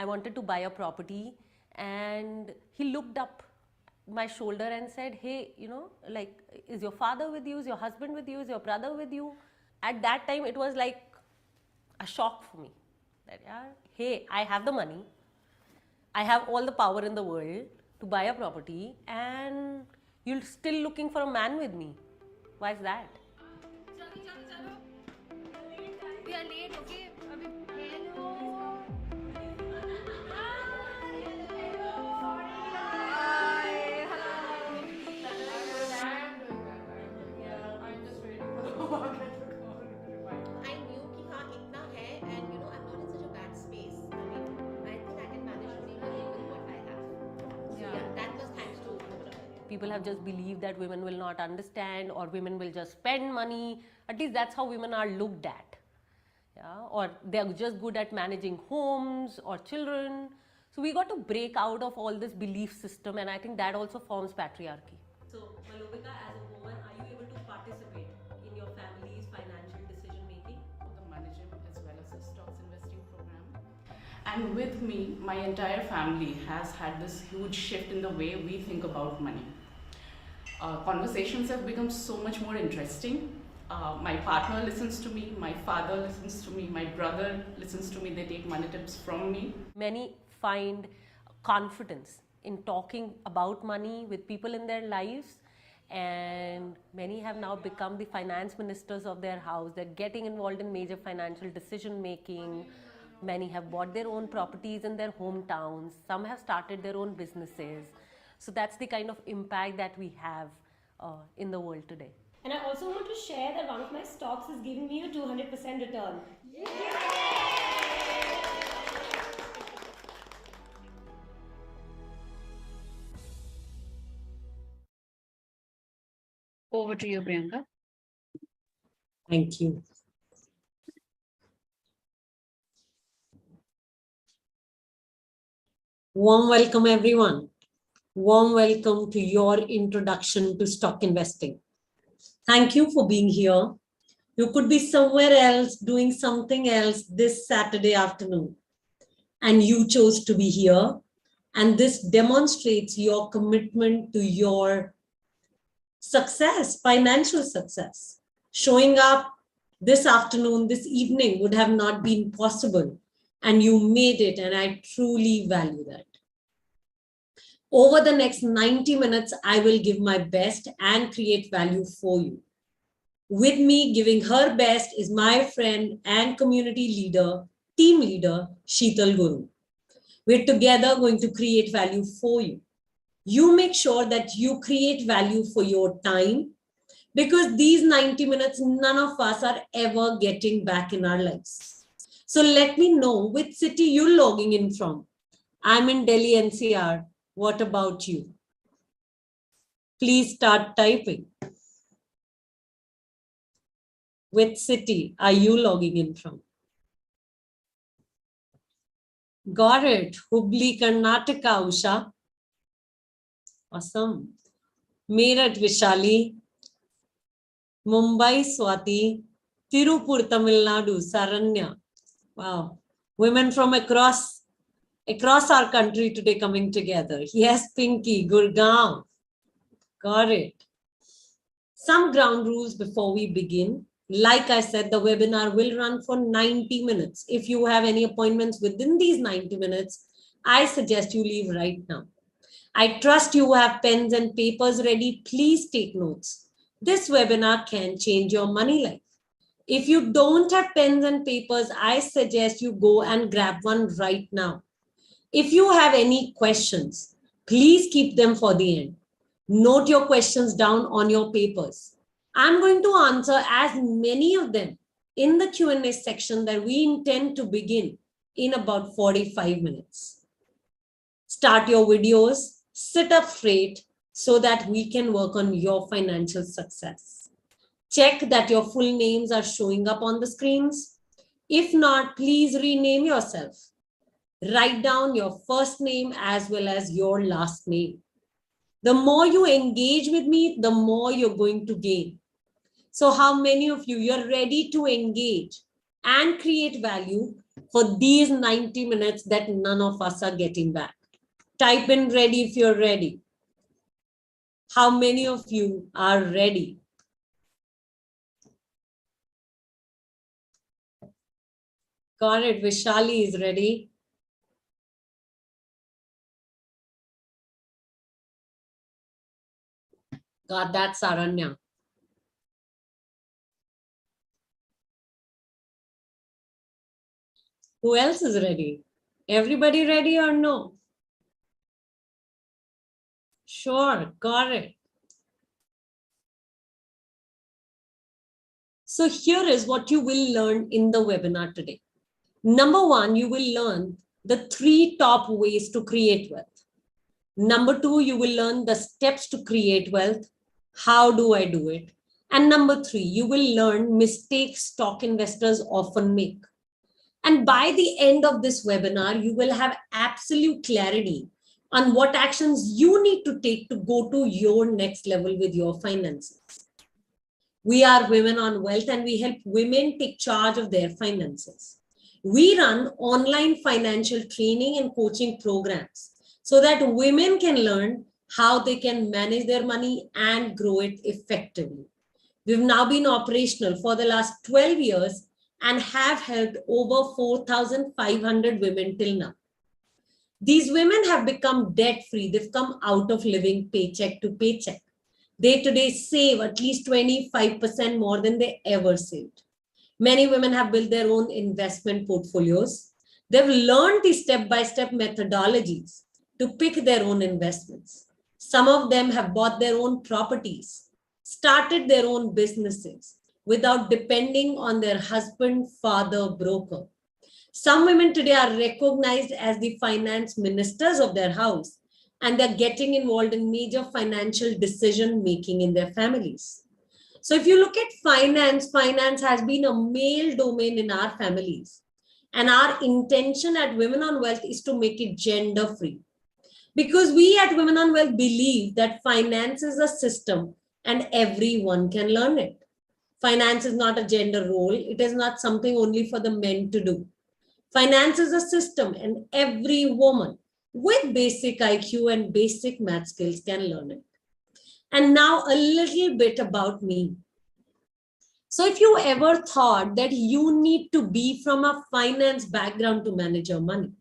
I wanted to buy a property, and he looked up my shoulder and said, hey, like, is your father with you? Is your husband with you? Is your brother with you? At that time, it was like a shock for me that, yeah, hey, I have the money. I have all the power in the world to buy a property, and you're still looking for a man with me. Why is that? We are late, okay? Hello. I knew कि हाँ इतना है, and I'm not in such a bad space. I mean, I think I can manage to make a living with what I have. So yeah, that was thanks to people have just believed that women will not understand, or women will just spend money. At least that's how women are looked at. Yeah, or they're just good at managing homes or children. So we got to break out of all this belief system, and I think that also forms patriarchy. So, Malovika, as a woman, are you able to participate in your family's financial decision making? The management as well as the stocks investing program. And with me, my entire family has had this huge shift in the way we think about money. Conversations have become so much more interesting. My partner listens to me, my father listens to me, my brother listens to me, they take money tips from me. Many find confidence in talking about money with people in their lives, and many have now become the finance ministers of their house. They're getting involved in major financial decision making. Many have bought their own properties in their hometowns. Some have started their own businesses. So that's the kind of impact that we have in the world today. And I also want to share that one of my stocks is giving me a 200% return. Over to you, Priyanka. Thank you. Warm welcome, everyone. Warm welcome to your introduction to stock investing. Thank you for being here. You could be somewhere else doing something else this Saturday afternoon, and you chose to be here. And this demonstrates your commitment to your success, financial success. Showing up this afternoon, this evening would have not been possible, and you made it, and I truly value that. Over the next 90 minutes, I will give my best and create value for you. With me giving her best is my friend and community leader, team leader, Sheetal Guru. We're together going to create value for you. You make sure that you create value for your time, because these 90 minutes, none of us are ever getting back in our lives. So let me know which city you're logging in from. I'm in Delhi NCR. What about you? Please start typing. Which city are you logging in from? Got it. Hubli, Karnataka, Usha. Awesome. Meerut, Vishali. Mumbai, Swati. Tirupur, Tamil Nadu, Saranya. Wow. Women from across our country today coming together. Yes, Pinky, Gurgaon. Got it. Some ground rules before we begin. Like I said, the webinar will run for 90 minutes. If you have any appointments within these 90 minutes, I suggest you leave right now. I trust you have pens and papers ready. Please take notes. This webinar can change your money life. If you don't have pens and papers, I suggest you go and grab one right now. If you have any questions, please keep them for the end. Note your questions down on your papers. I'm going to answer as many of them in the Q&A section that we intend to begin in about 45 minutes. Start your videos, sit up straight so that we can work on your financial success. Check that your full names are showing up on the screens. If not, please rename yourself. Write down your first name as well as your last name. The more you engage with me, the more you're going to gain. So how many of you, you're ready to engage and create value for these 90 minutes that none of us are getting back. Type in ready if you're ready. How many of you are ready? Got it. Vishali is ready. Got that, Saranya. Who else is ready? Everybody ready or no? Sure, got it. So here is what you will learn in the webinar today. Number one, you will learn the 3 top ways to create wealth. Number 2, you will learn the steps to create wealth. How do I do it? And number 3, you will learn mistakes stock investors often make. And by the end of this webinar, you will have absolute clarity on what actions you need to take to go to your next level with your finances. We are Women on Wealth, and we help women take charge of their finances. We run online financial training and coaching programs so that women can learn how they can manage their money and grow it effectively. We've now been operational for the last 12 years and have helped over 4,500 women till now. These women have become debt-free. They've come out of living paycheck to paycheck. They today save at least 25% more than they ever saved. Many women have built their own investment portfolios. They've learned the step-by-step methodologies to pick their own investments. Some of them have bought their own properties, started their own businesses without depending on their husband, father, broker. Some women today are recognized as the finance ministers of their house, and they're getting involved in major financial decision making in their families. So if you look at finance, finance has been a male domain in our families. And our intention at Women on Wealth is to make it gender free. Because we at Women on Wealth believe that finance is a system and everyone can learn it. Finance is not a gender role. It is not something only for the men to do. Finance is a system, and every woman with basic IQ and basic math skills can learn it. And now a little bit about me. So if you ever thought that you need to be from a finance background to manage your money,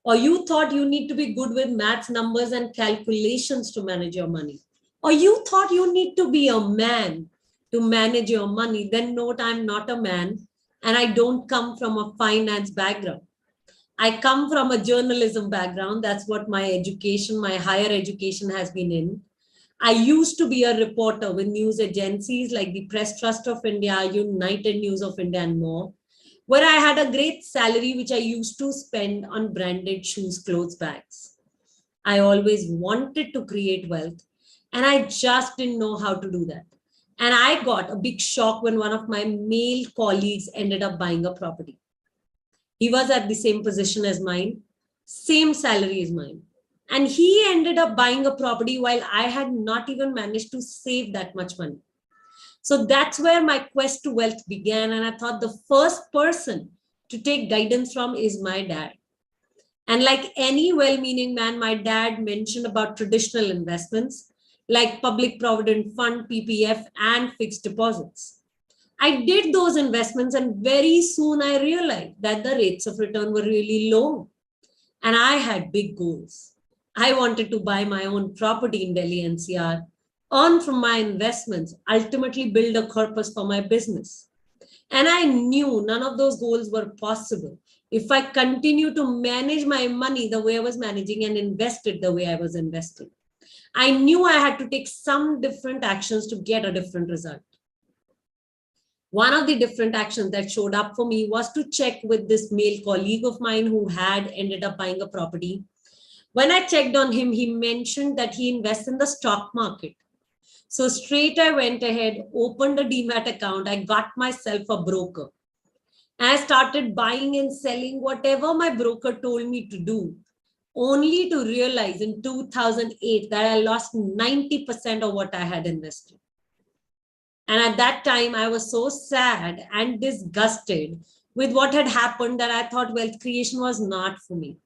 or you thought you need to be good with maths, numbers, and calculations to manage your money, or you thought you need to be a man to manage your money, then note, I'm not a man and I don't come from a finance background. I come from a journalism background. That's what my education, my higher education has been in. I used to be a reporter with news agencies like the Press Trust of India, United News of India, and more, where I had a great salary, which I used to spend on branded shoes, clothes, bags. I always wanted to create wealth, and I just didn't know how to do that. And I got a big shock when one of my male colleagues ended up buying a property. He was at the same position as mine, same salary as mine. And he ended up buying a property while I had not even managed to save that much money. So that's where my quest to wealth began. And I thought the first person to take guidance from is my dad. And like any well-meaning man, my dad mentioned about traditional investments like Public Provident Fund, PPF, and fixed deposits. I did those investments, and very soon I realized that the rates of return were really low. And I had big goals. I wanted to buy my own property in Delhi NCR, earn from my investments, ultimately build a corpus for my business. And I knew none of those goals were possible if I continue to manage my money the way I was managing and invest it the way I was investing. I knew I had to take some different actions to get a different result. One of the different actions that showed up for me was to check with this male colleague of mine who had ended up buying a property. When I checked on him, he mentioned that he invests in the stock market. So straight I went ahead, opened a Demat account. I got myself a broker. And I started buying and selling whatever my broker told me to do, only to realize in 2008 that I lost 90% of what I had invested. And at that time, I was so sad and disgusted with what had happened that I thought wealth creation was not for me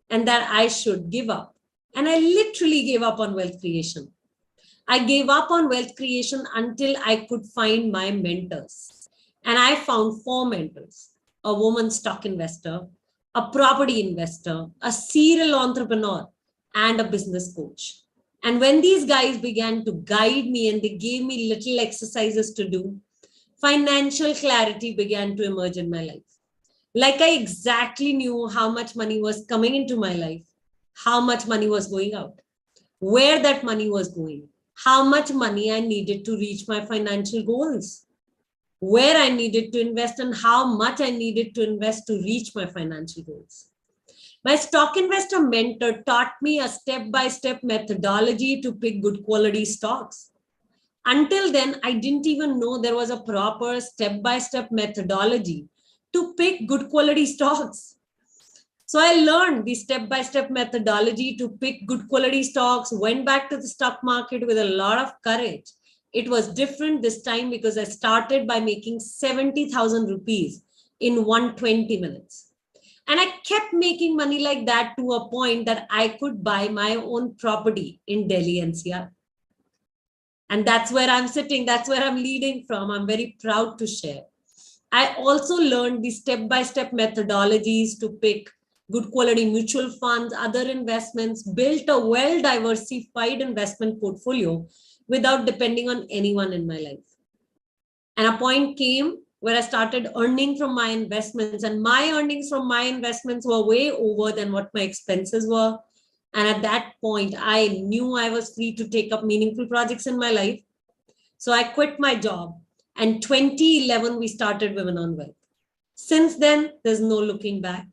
and that I should give up. And I literally gave up on wealth creation. I gave up on wealth creation until I could find my mentors. And I found 4 mentors: a woman stock investor, a property investor, a serial entrepreneur, and a business coach. And when these guys began to guide me and they gave me little exercises to do, financial clarity began to emerge in my life. Like I exactly knew how much money was coming into my life, how much money was going out, where that money was going, how much money I needed to reach my financial goals, where I needed to invest, and how much I needed to invest to reach my financial goals. My stock investor mentor taught me a step-by-step methodology to pick good quality stocks. Until then, I didn't even know there was a proper step-by-step methodology to pick good quality stocks. So I learned the step-by-step methodology to pick good quality stocks, went back to the stock market with a lot of courage. It was different this time because I started by making 70,000 rupees in 120 minutes. And I kept making money like that to a point that I could buy my own property in Delhi NCR. And that's where I'm sitting. That's where I'm leading from. I'm very proud to share. I also learned the step-by-step methodologies to pick good quality mutual funds, other investments, built a well-diversified investment portfolio without depending on anyone in my life. And a point came where I started earning from my investments, and my earnings from my investments were way over than what my expenses were. And at that point, I knew I was free to take up meaningful projects in my life. So I quit my job. And 2011, we started Women on Wealth. Since then, there's no looking back.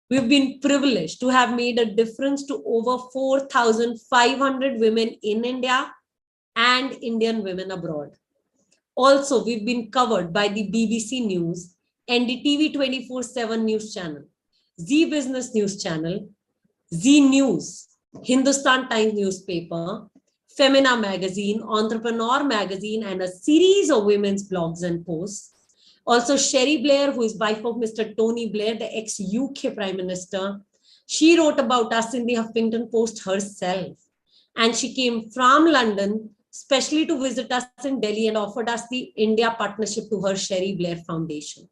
We've been privileged to have made a difference to over 4,500 women in India and Indian women abroad. Also, we've been covered by the BBC News, NDTV 24/7 News Channel, Zee Business News Channel, Zee News, Hindustan Times newspaper, Femina Magazine, Entrepreneur Magazine, and a series of women's blogs and posts. Also, Sherry Blair, who is wife of Mr. Tony Blair, the ex-UK Prime Minister, she wrote about us in the Huffington Post herself. And she came from London, especially to visit us in Delhi, and offered us the India partnership to her Sherry Blair Foundation.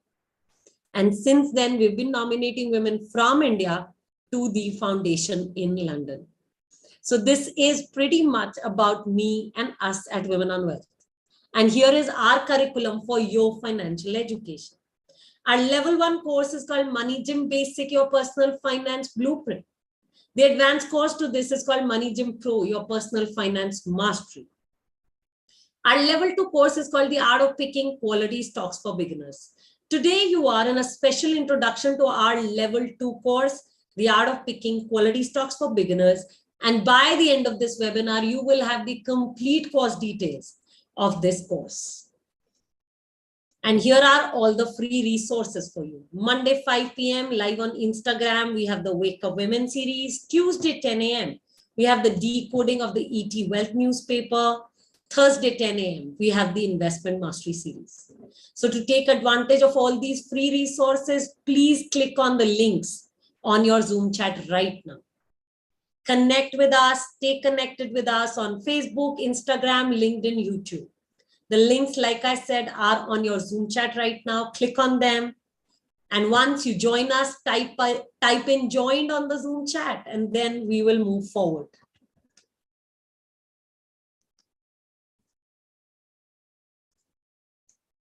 And since then, we've been nominating women from India to the foundation in London. So this is pretty much about me and us at Women on Wealth. And here is our curriculum for your financial education. Our level 1 course is called Money Gym Basic, your personal finance blueprint. The advanced course to this is called Money Gym Pro, your personal finance mastery. Our level 2 course is called The Art of Picking Quality Stocks for Beginners. Today, you are in a special introduction to our level 2 course, The Art of Picking Quality Stocks for Beginners. And by the end of this webinar, you will have the complete course details of this course. And here are all the free resources for you. Monday, 5 p.m. live on Instagram, we have the Wake Up Women series. Tuesday, 10 a.m., we have the decoding of the ET Wealth newspaper. Thursday, 10 a.m., we have the Investment Mastery series. So to take advantage of all these free resources, please click on the links on your Zoom chat right now. Connect with us, stay connected with us on Facebook, Instagram, LinkedIn, YouTube. The links, like I said, are on your Zoom chat right now. Click on them. And once you join us, type in joined on the Zoom chat, and then we will move forward.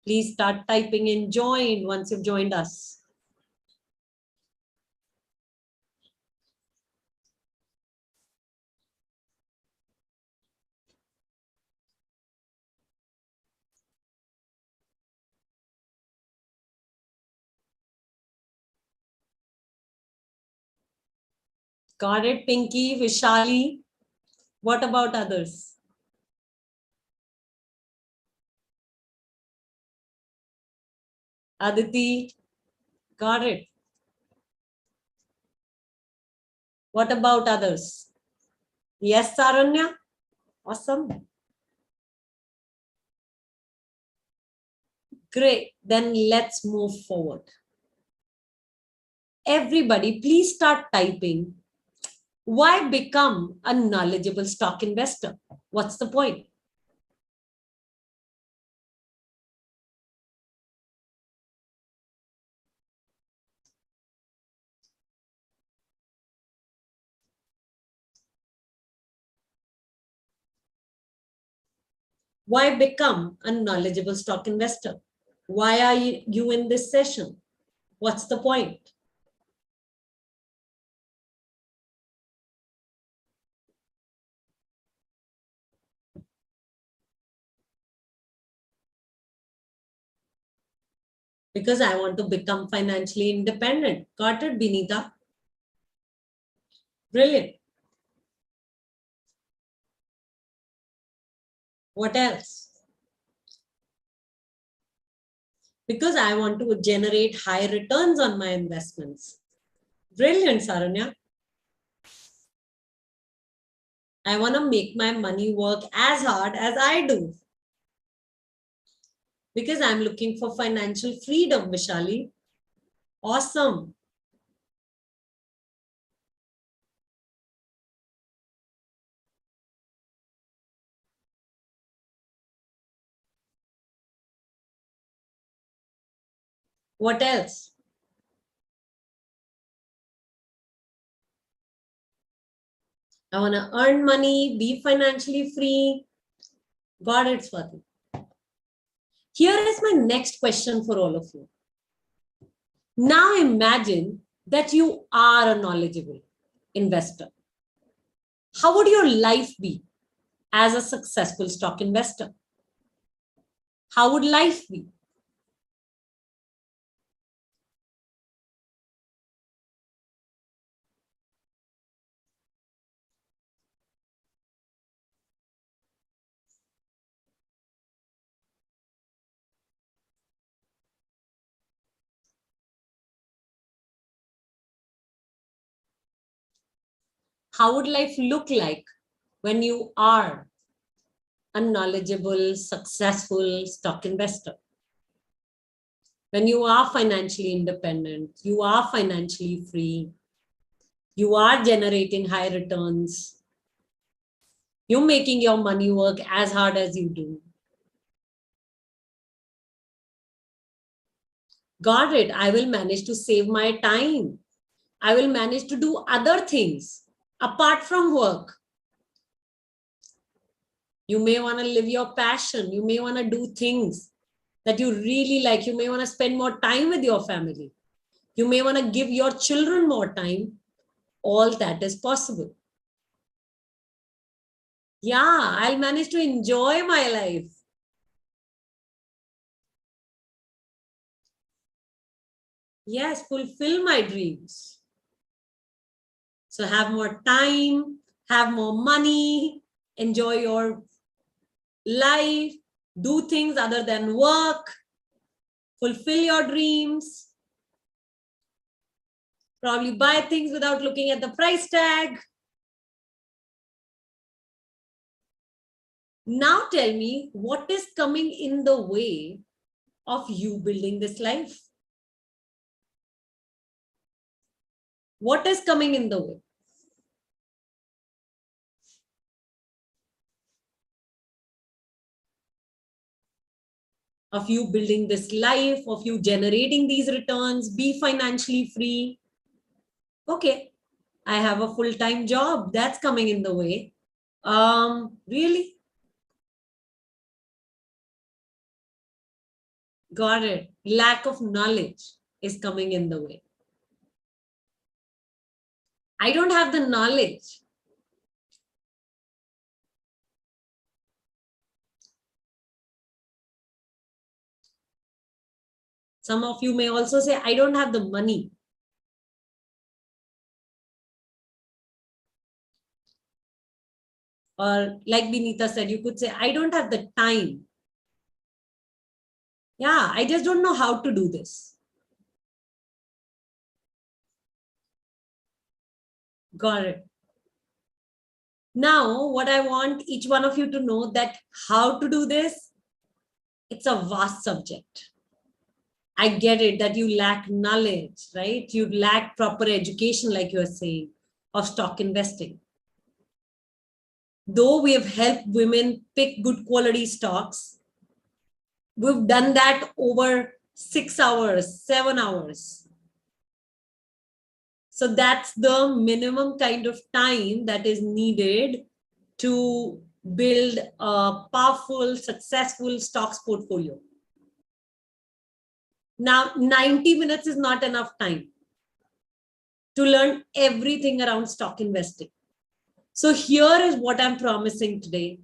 Please start typing in joined once you've joined us. Got it, Pinky, Vishali. What about others? Aditi, got it. What about others? Yes, Saranya? Awesome. Great. Then let's move forward. Everybody, please start typing. Why become a knowledgeable stock investor? What's the point? Why become a knowledgeable stock investor? Why are you in this session? What's the point? Because I want to become financially independent. Got it, Binita? Brilliant. What else? Because I want to generate high returns on my investments. Brilliant, Saranya. I want to make my money work as hard as I do. Because I'm looking for financial freedom, Vishali. Awesome. What else? I want to earn money, be financially free. Got it, Swati. Here is my next question for all of you. Now imagine that you are a knowledgeable investor. How would your life be as a successful stock investor? How would life be? How would life look like when you are a knowledgeable, successful stock investor? When you are financially independent, you are financially free, you are generating high returns, you're making your money work as hard as you do. Got it. I will manage to save my time. I will manage to do other things apart from work. You may want to live your passion. You may want to do things that you really like. You may want to spend more time with your family. You may want to give your children more time. All that is possible. Yeah, I'll manage to enjoy my life. Yes, fulfill my dreams. So have more time, have more money, enjoy your life, do things other than work, fulfill your dreams, probably buy things without looking at the price tag. Now tell me, what is coming in the way of you building this life? What is coming in the way? Of you building this life, of you generating these returns, be financially free. Okay, I have a full-time job. That's coming in the way. Really? Got it. Lack of knowledge is coming in the way. I don't have the knowledge. Some of you may also say, I don't have the money. Or like Binita said, you could say, I don't have the time. Yeah, I just don't know how to do this. Got it. Now, what I want each one of you to know that how to do this, it's a vast subject. I get it that you lack knowledge, right? You lack proper education, like you are saying, of stock investing. Though we have helped women pick good quality stocks, we've done that over 6 hours, 7 hours. So that's the minimum kind of time that is needed to build a powerful, successful stocks portfolio. Now, 90 minutes is not enough time to learn everything around stock investing. So here is what I'm promising today.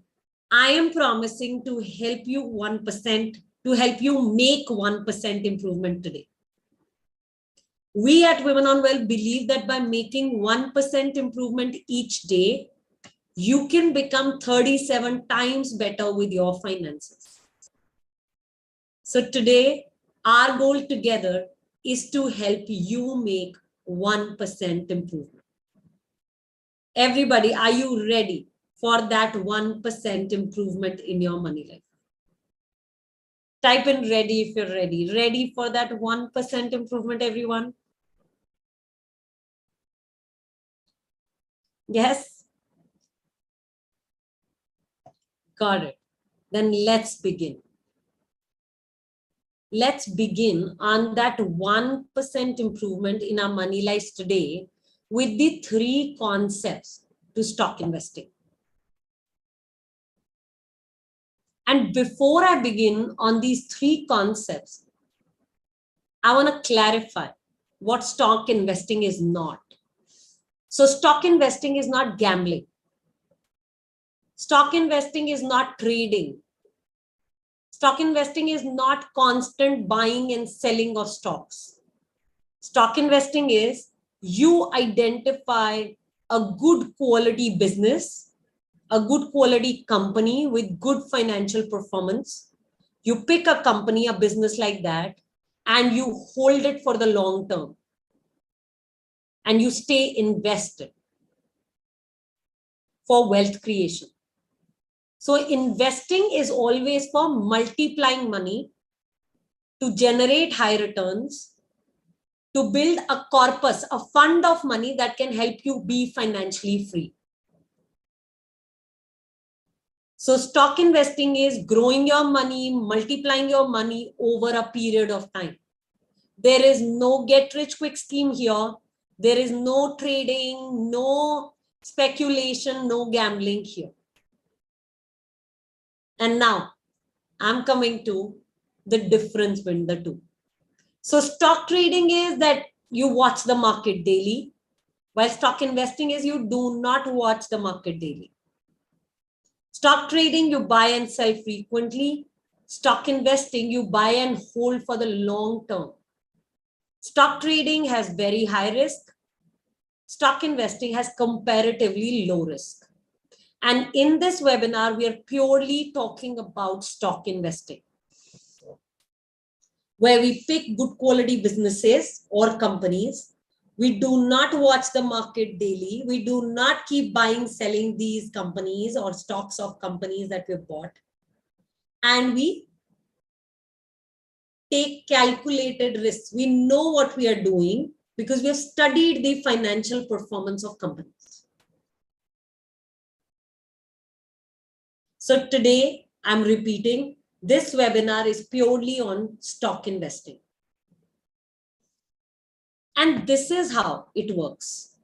I am promising to help you 1%, to help you make 1% improvement today. We at Women on Wealth believe that by making 1% improvement each day, you can become 37 times better with your finances. So today, our goal together is to help you make 1% improvement. Everybody, are you ready for that 1% improvement in your money life? Type in ready if you're ready. Ready for that 1% improvement, everyone? Yes? Got it. Then let's begin. Let's begin on that 1% improvement in our money lives today with the 3 concepts to stock investing. And before I begin on these 3 concepts, I want to clarify what stock investing is not. So stock investing is not gambling. Stock investing is not trading. Stock investing is not constant buying and selling of stocks. Stock investing is you identify a good quality business, a good quality company with good financial performance. You pick a company, a business like that, and you hold it for the long term. And you stay invested for wealth creation. So investing is always for multiplying money to generate high returns, to build a corpus, a fund of money that can help you be financially free. So stock investing is growing your money, multiplying your money over a period of time. There is no get rich quick scheme here. There is no trading, no speculation, no gambling here. And now I'm coming to the difference between the two. So stock trading is that you watch the market daily, while stock investing is you do not watch the market daily. Stock trading, you buy and sell frequently. Stock investing, you buy and hold for the long term. Stock trading has very high risk. Stock investing has comparatively low risk. And in this webinar, we are purely talking about stock investing, where we pick good quality businesses or companies. We do not watch the market daily. We do not keep buying, selling these companies or stocks of companies that we've bought. And we take calculated risks. We know what we are doing because we have studied the financial performance of companies. So today, I'm repeating, this webinar is purely on stock investing. And this is how it works.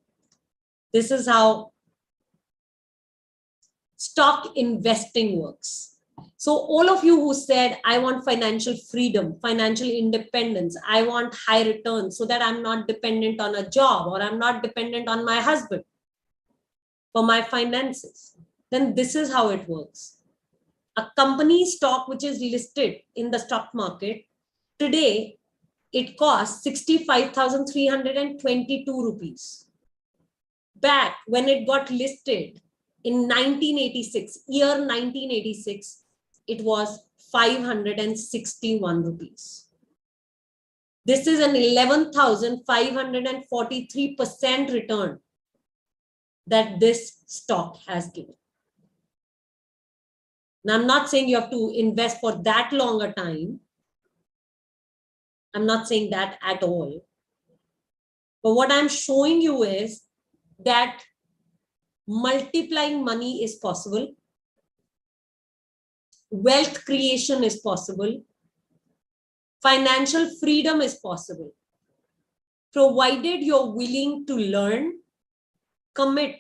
This is how stock investing works. So all of you who said, I want financial freedom, financial independence, I want high returns so that I'm not dependent on a job or I'm not dependent on my husband for my finances, then this is how it works. A company stock which is listed in the stock market, today it costs 65,322 rupees. Back when it got listed in 1986, year 1986, it was 561 rupees. This is an 11,543% return that this stock has given. Now, I'm not saying you have to invest for that long a time. I'm not saying that at all. But what I'm showing you is that multiplying money is possible. Wealth creation is possible. Financial freedom is possible, provided you're willing to learn, commit,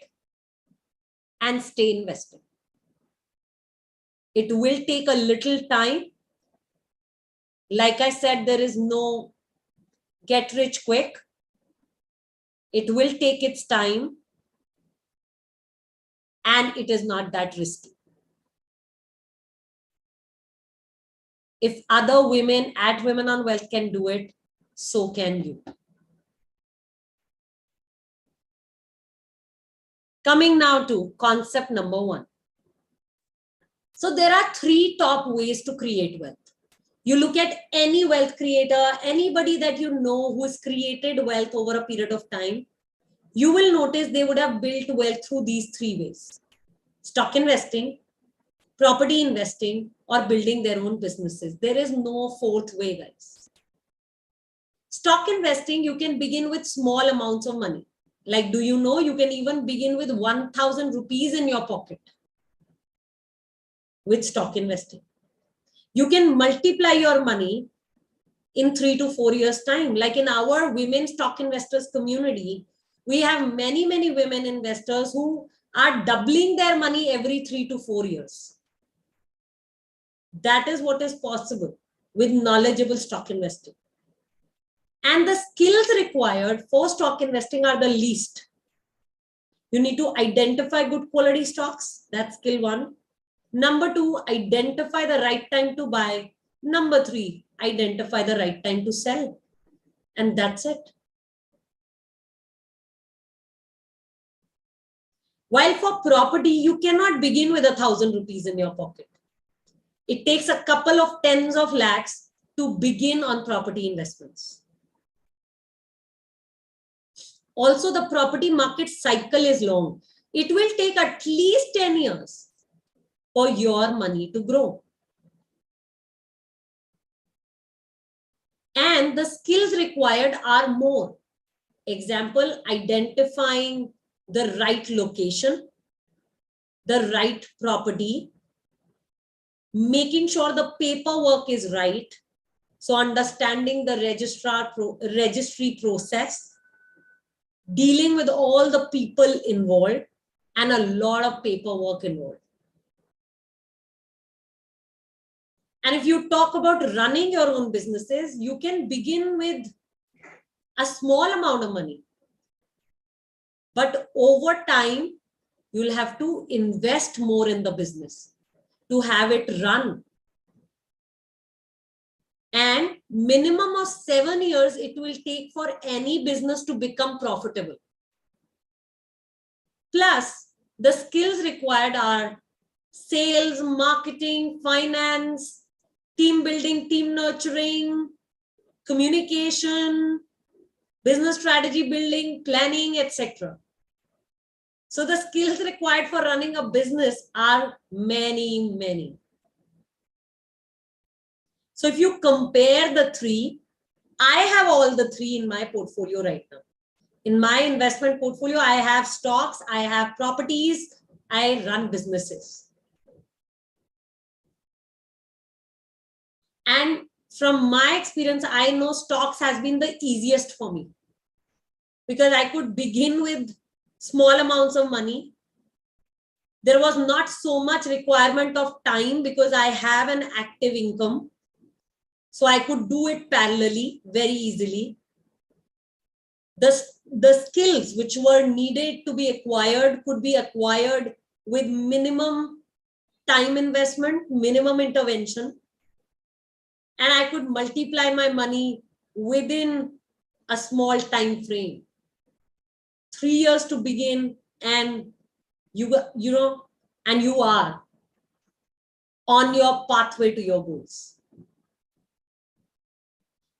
and stay invested. It will take a little time. Like I said, there is no get rich quick. It will take its time, and it is not that risky. If other women at Women on Wealth can do it, so can you. Coming now to concept number 1. So there are 3 top ways to create wealth. You look at any wealth creator, anybody that you know who has created wealth over a period of time, you will notice they would have built wealth through these 3 ways: stock investing, property investing, or building their own businesses. There is no 4th way, guys. Stock investing, you can begin with small amounts of money. Like, do you know you can even begin with 1,000 rupees in your pocket with stock investing? You can multiply your money in 3 to 4 years' time. Like in our women stock investors community, we have many women investors who are doubling their money every 3 to 4 years. That is what is possible with knowledgeable stock investing. And the skills required for stock investing are the least. You need to identify good quality stocks. That's skill 1. Number 2, identify the right time to buy. Number 3, identify the right time to sell. And that's it. While for property, you cannot begin with 1,000 rupees in your pocket. It takes a couple of tens of lakhs to begin on property investments. Also, the property market cycle is long. It will take at least 10 years for your money to grow. And the skills required are more. Example, identifying the right location, the right property, making sure the paperwork is right. So understanding the registry process, dealing with all the people involved, and a lot of paperwork involved. And if you talk about running your own businesses, you can begin with a small amount of money. But over time, you'll have to invest more in the business to have it run. And minimum of 7 years it will take for any business to become profitable. Plus, the skills required are sales, marketing, finance, team building, team nurturing, communication, business strategy building, planning, etc. So the skills required for running a business are many. So if you compare the 3, I have all the 3 in my portfolio right now. In my investment portfolio, I have stocks, I have properties, I run businesses. And from my experience, I know stocks has been the easiest for me because I could begin with small amounts of money. There was not so much requirement of time because I have an active income. So I could do it parallelly, very easily. The skills which were needed to be acquired could be acquired with minimum time investment, minimum intervention. And I could multiply my money within a small time frame. 3 years to begin, and you are on your pathway to your goals.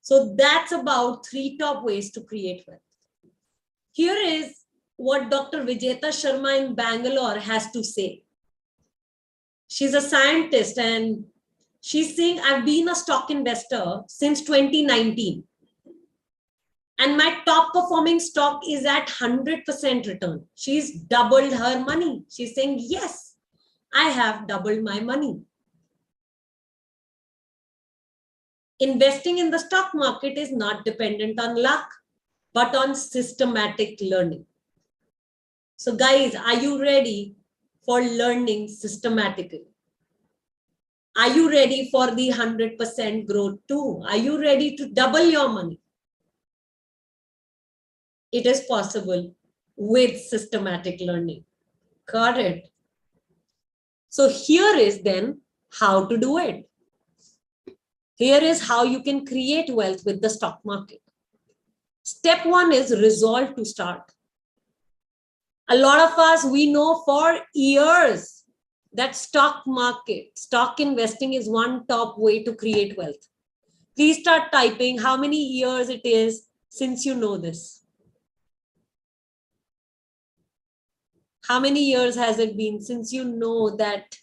So that's about 3 top ways to create wealth. Here is what Dr. Vijeta Sharma in Bangalore has to say. She's a scientist and She's saying, I've been a stock investor since 2019. And my top performing stock is at 100% return. She's doubled her money. She's saying, yes, I have doubled my money. Investing in the stock market is not dependent on luck, but on systematic learning. So guys, are you ready for learning systematically? Are you ready for the 100% growth too? Are you ready to double your money? It is possible with systematic learning. Got it? So here is then how to do it. Here is how you can create wealth with the stock market. Step one is resolve to start. A lot of us, we know for years that stock market, stock investing is one top way to create wealth. Please start typing how many years it is since you know this. How many years has it been since you know that,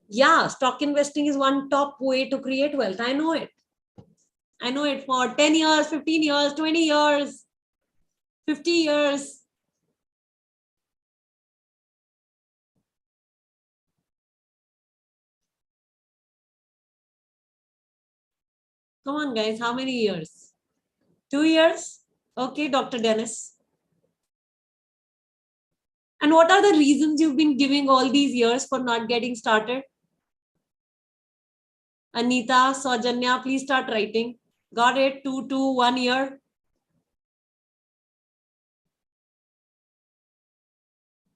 yeah, stock investing is one top way to create wealth? I know it. I know it for 10 years, 15 years, 20 years, 50 years. Come on, guys, how many years? 2 years? Okay, Dr. Dennis. And what are the reasons you've been giving all these years for not getting started? Anita, Saujanya, please start writing. Got it? 2, 1 year.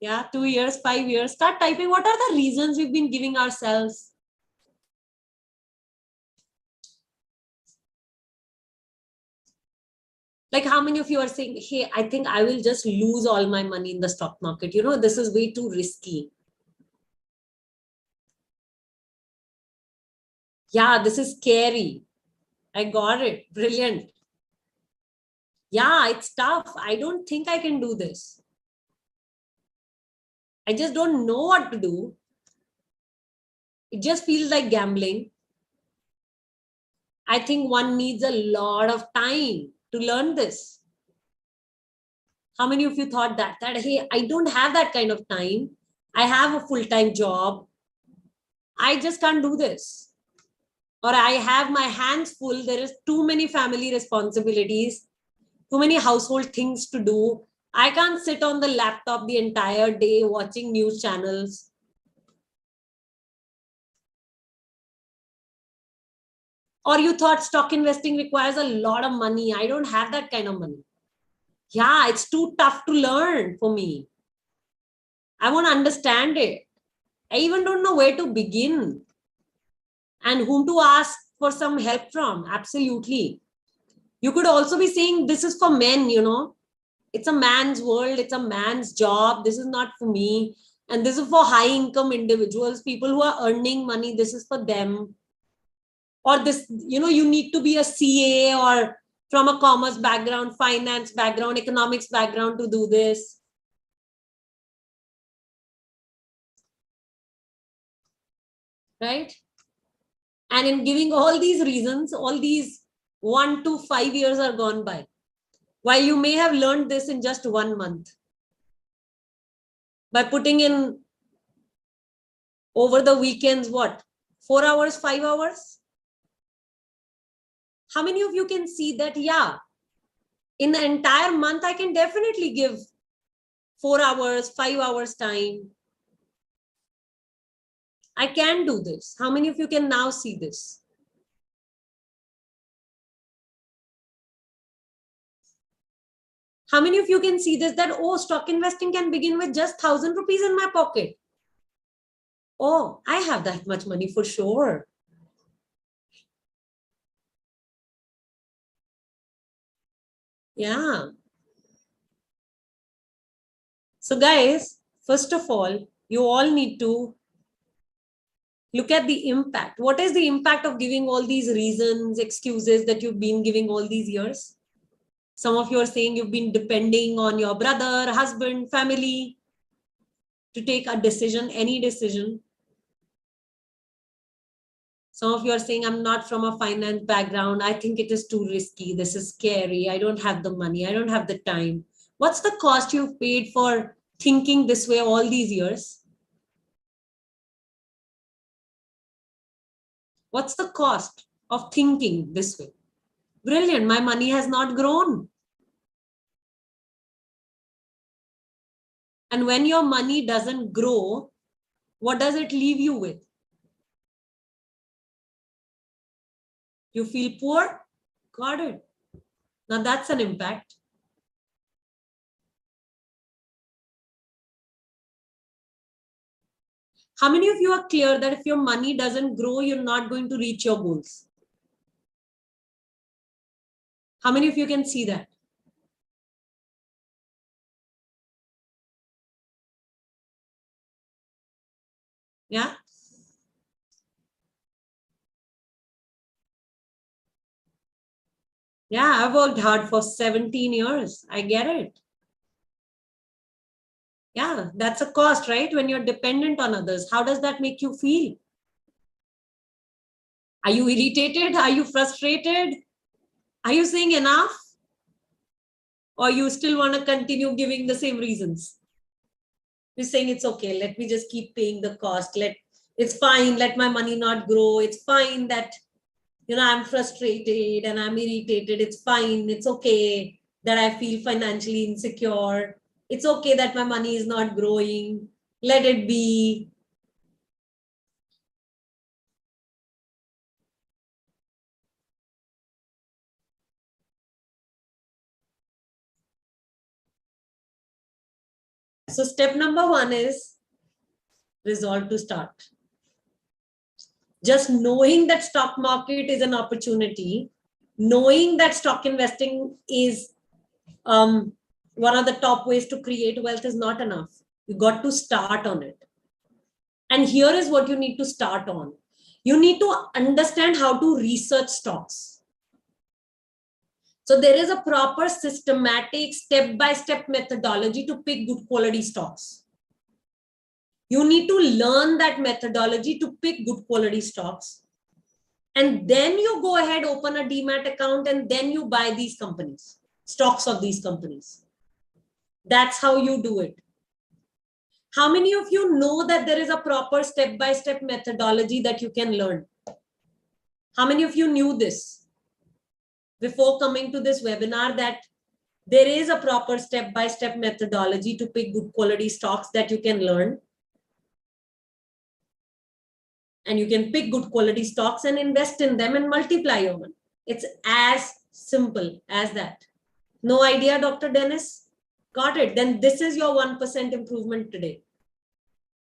Yeah, 2 years, 5 years. Start typing. What are the reasons we've been giving ourselves? Like how many of you are saying, hey, I think I will just lose all my money in the stock market. You know, this is way too risky. Yeah, this is scary. I got it. Brilliant. Yeah, it's tough. I don't think I can do this. I just don't know what to do. It just feels like gambling. I think one needs a lot of time to learn this. How many of you thought that, hey, I don't have that kind of time. I have a full-time job. I just can't do this. Or I have my hands full. There is too many family responsibilities, too many household things to do. I can't sit on the laptop the entire day watching news channels. Or you thought stock investing requires a lot of money. I don't have that kind of money. Yeah, it's too tough to learn for me. I want to understand it. I even don't know where to begin and whom to ask for some help from. Absolutely. You could also be saying this is for men, you know. It's a man's world. It's a man's job. This is not for me. And this is for high income individuals, people who are earning money. This is for them. Or this, you know, you need to be a CA or from a commerce background, finance background, economics background to do this. Right? And in giving all these reasons, all these 1 to 5 years are gone by. While you may have learned this in just 1 month. By putting in over the weekends, what? 4 hours, 5 hours? How many of you can see that, yeah, in the entire month, I can definitely give 4 hours, 5 hours time. I can do this. How many of you can now see this? How many of you can see this, that, oh, stock investing can begin with just 1,000 rupees in my pocket? Oh, I have that much money for sure. Yeah. So guys, first of all, you all need to look at the impact. What is the impact of giving all these reasons, excuses that you've been giving all these years? Some of you are saying you've been depending on your brother, husband, family to take a decision, any decision. Some of you are saying, I'm not from a finance background. I think it is too risky. This is scary. I don't have the money. I don't have the time. What's the cost you've paid for thinking this way all these years? What's the cost of thinking this way? Brilliant. My money has not grown. And when your money doesn't grow, what does it leave you with? You feel poor? Got it. Now that's an impact. How many of you are clear that if your money doesn't grow, you're not going to reach your goals? How many of you can see that? Yeah? Yeah, I worked hard for 17 years. I get it. Yeah, that's a cost, right? When you're dependent on others, how does that make you feel? Are you irritated? Are you frustrated? Are you saying enough? Or you still want to continue giving the same reasons? You're saying it's okay. Let me just keep paying the cost. It's fine. Let my money not grow. It's fine that, I'm frustrated and I'm irritated. It's fine. It's okay that I feel financially insecure. It's okay that my money is not growing. Let it be. So step number 1 is resolve to start. Just knowing that stock market is an opportunity, knowing that stock investing is one of the top ways to create wealth is not enough. You got to start on it. And here is what you need to start on. You need to understand how to research stocks. So there is a proper systematic step-by-step methodology to pick good quality stocks. You need to learn that methodology to pick good quality stocks. And then you go ahead, open a demat account, and then you buy these companies, stocks of these companies. That's how you do it. How many of you know that there is a proper step-by-step methodology that you can learn? How many of you knew this before coming to this webinar, that there is a proper step-by-step methodology to pick good quality stocks that you can learn? And you can pick good quality stocks and invest in them and multiply your money. It's as simple as that. No idea, Dr. Dennis? Got it. Then this is your 1% improvement today.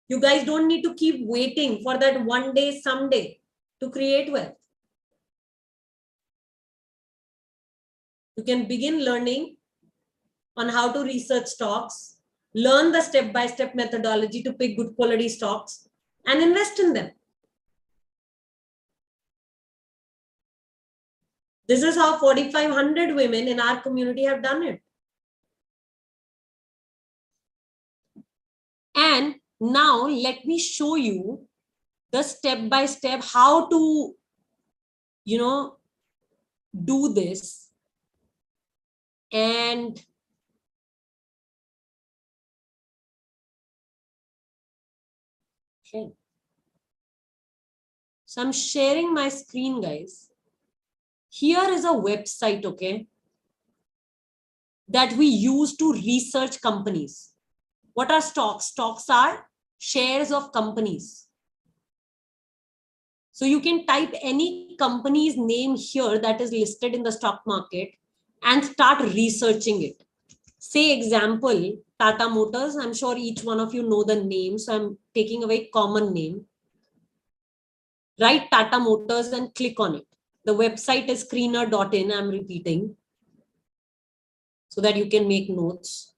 You guys don't need to keep waiting for that one day, someday to create wealth. You can begin learning on how to research stocks, learn the step-by-step methodology to pick good quality stocks and invest in them. This is how 4,500 women in our community have done it. And now let me show you the step-by-step how to, do this. And okay. So I'm sharing my screen, guys. Here is a website, okay, that we use to research companies. What are stocks? Stocks are shares of companies. So you can type any company's name here that is listed in the stock market and start researching it. Say example, Tata Motors. I'm sure each one of you know the name. So I'm taking a very common name. Write Tata Motors and click on it. The website is screener.in. I'm repeating so that you can make notes.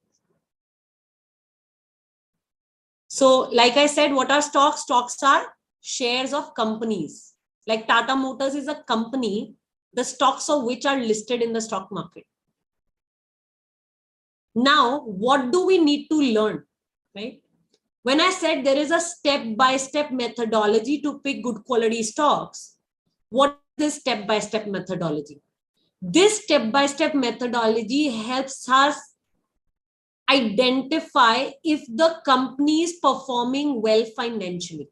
So like I said, what are stocks? Stocks are shares of companies. Like Tata Motors is a company, the stocks of which are listed in the stock market. Now, what do we need to learn, right? When I said there is a step-by-step methodology to pick good quality stocks, What is step-by-step methodology? This step-by-step methodology helps us identify if the company is performing well financially.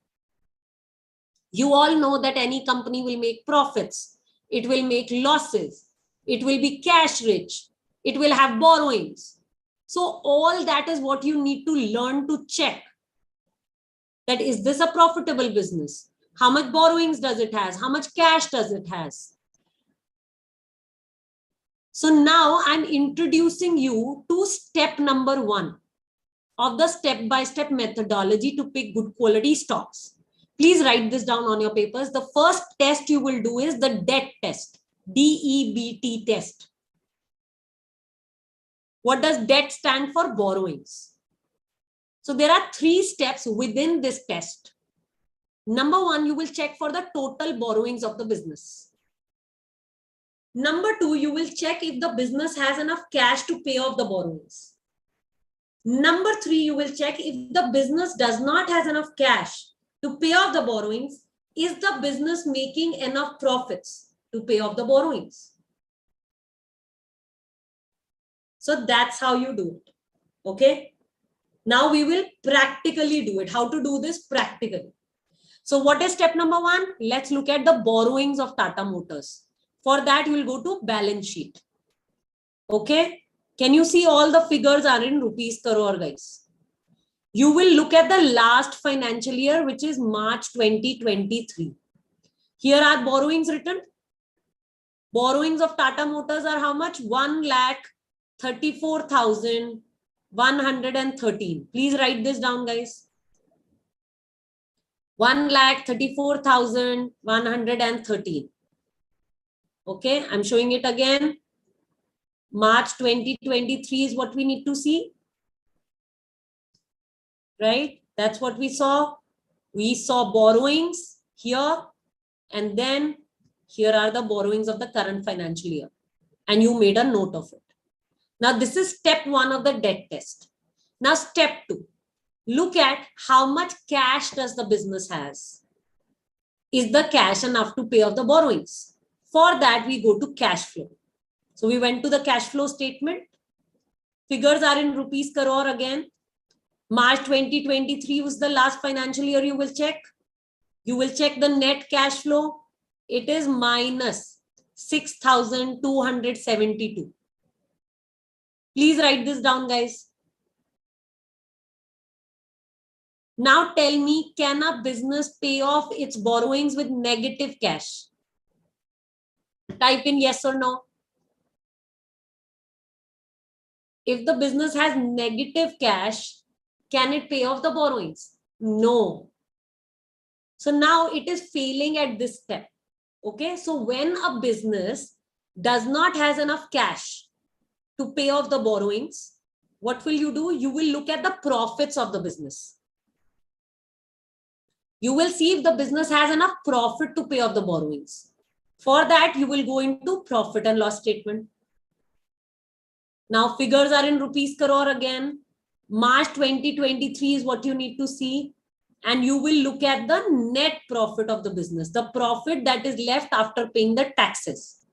You all know that any company will make profits, it will make losses, it will be cash rich, it will have borrowings. So all that is what you need to learn to check. That is this a profitable business? How much borrowings does it has? How much cash does it has? So now I'm introducing you to step number 1 of the step-by-step methodology to pick good quality stocks. Please write this down on your papers. The first test you will do is the debt test, DEBT test. What does debt stand for? Borrowings. So there are 3 steps within this test. Number 1, you will check for the total borrowings of the business. Number 2, you will check if the business has enough cash to pay off the borrowings. Number 3, you will check if the business does not have enough cash to pay off the borrowings. Is the business making enough profits to pay off the borrowings? So that's how you do it. Okay. Now we will practically do it. How to do this practically? So what is step number 1? Let's look at the borrowings of Tata Motors. For that, you will go to balance sheet. Okay. Can you see all the figures are in rupees crore, guys? You will look at the last financial year, which is March 2023. Here are borrowings written. Borrowings of Tata Motors are how much? 1,34,113. Please write this down, guys. 1,34,113. Okay, I'm showing it again. March 2023 is what we need to see. Right? That's what we saw. We saw borrowings here, and then here are the borrowings of the current financial year. And you made a note of it. Now, this is step 1 of the debt test. Now, step 2. Look at how much cash does the business has. Is the cash enough to pay off the borrowings? For that, we go to cash flow. So we went to the cash flow statement. Figures are in rupees crore again. March 2023 was the last financial year you will check. You will check the net cash flow. It is minus 6,272. Please write this down, guys. Now tell me, can a business pay off its borrowings with negative cash? Type in yes or no. If the business has negative cash, can it pay off the borrowings? No. So now it is failing at this step. Okay. So when a business does not has enough cash to pay off the borrowings, what will you do? You will look at the profits of the business. You will see if the business has enough profit to pay off the borrowings. For that, you will go into profit and loss statement. Now, figures are in rupees crore again. March 2023 is what you need to see. And you will look at the net profit of the business, the profit that is left after paying the taxes.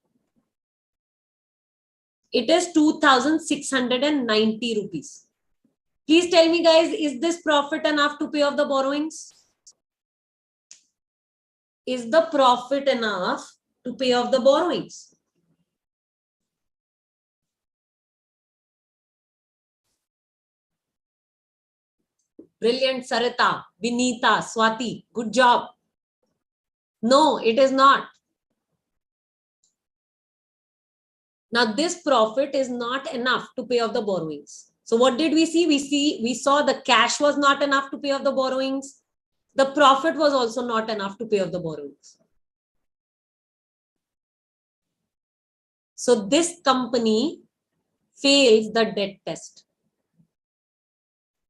It is 2,690 rupees. Please tell me, guys, is this profit enough to pay off the borrowings? Is the profit enough to pay off the borrowings? Brilliant, Sarita, Vinita, Swati, good job. No, it is not. Now, this profit is not enough to pay off the borrowings. So what did we see? We saw the cash was not enough to pay off the borrowings. The profit was also not enough to pay off the borrowings. So this company fails the debt test.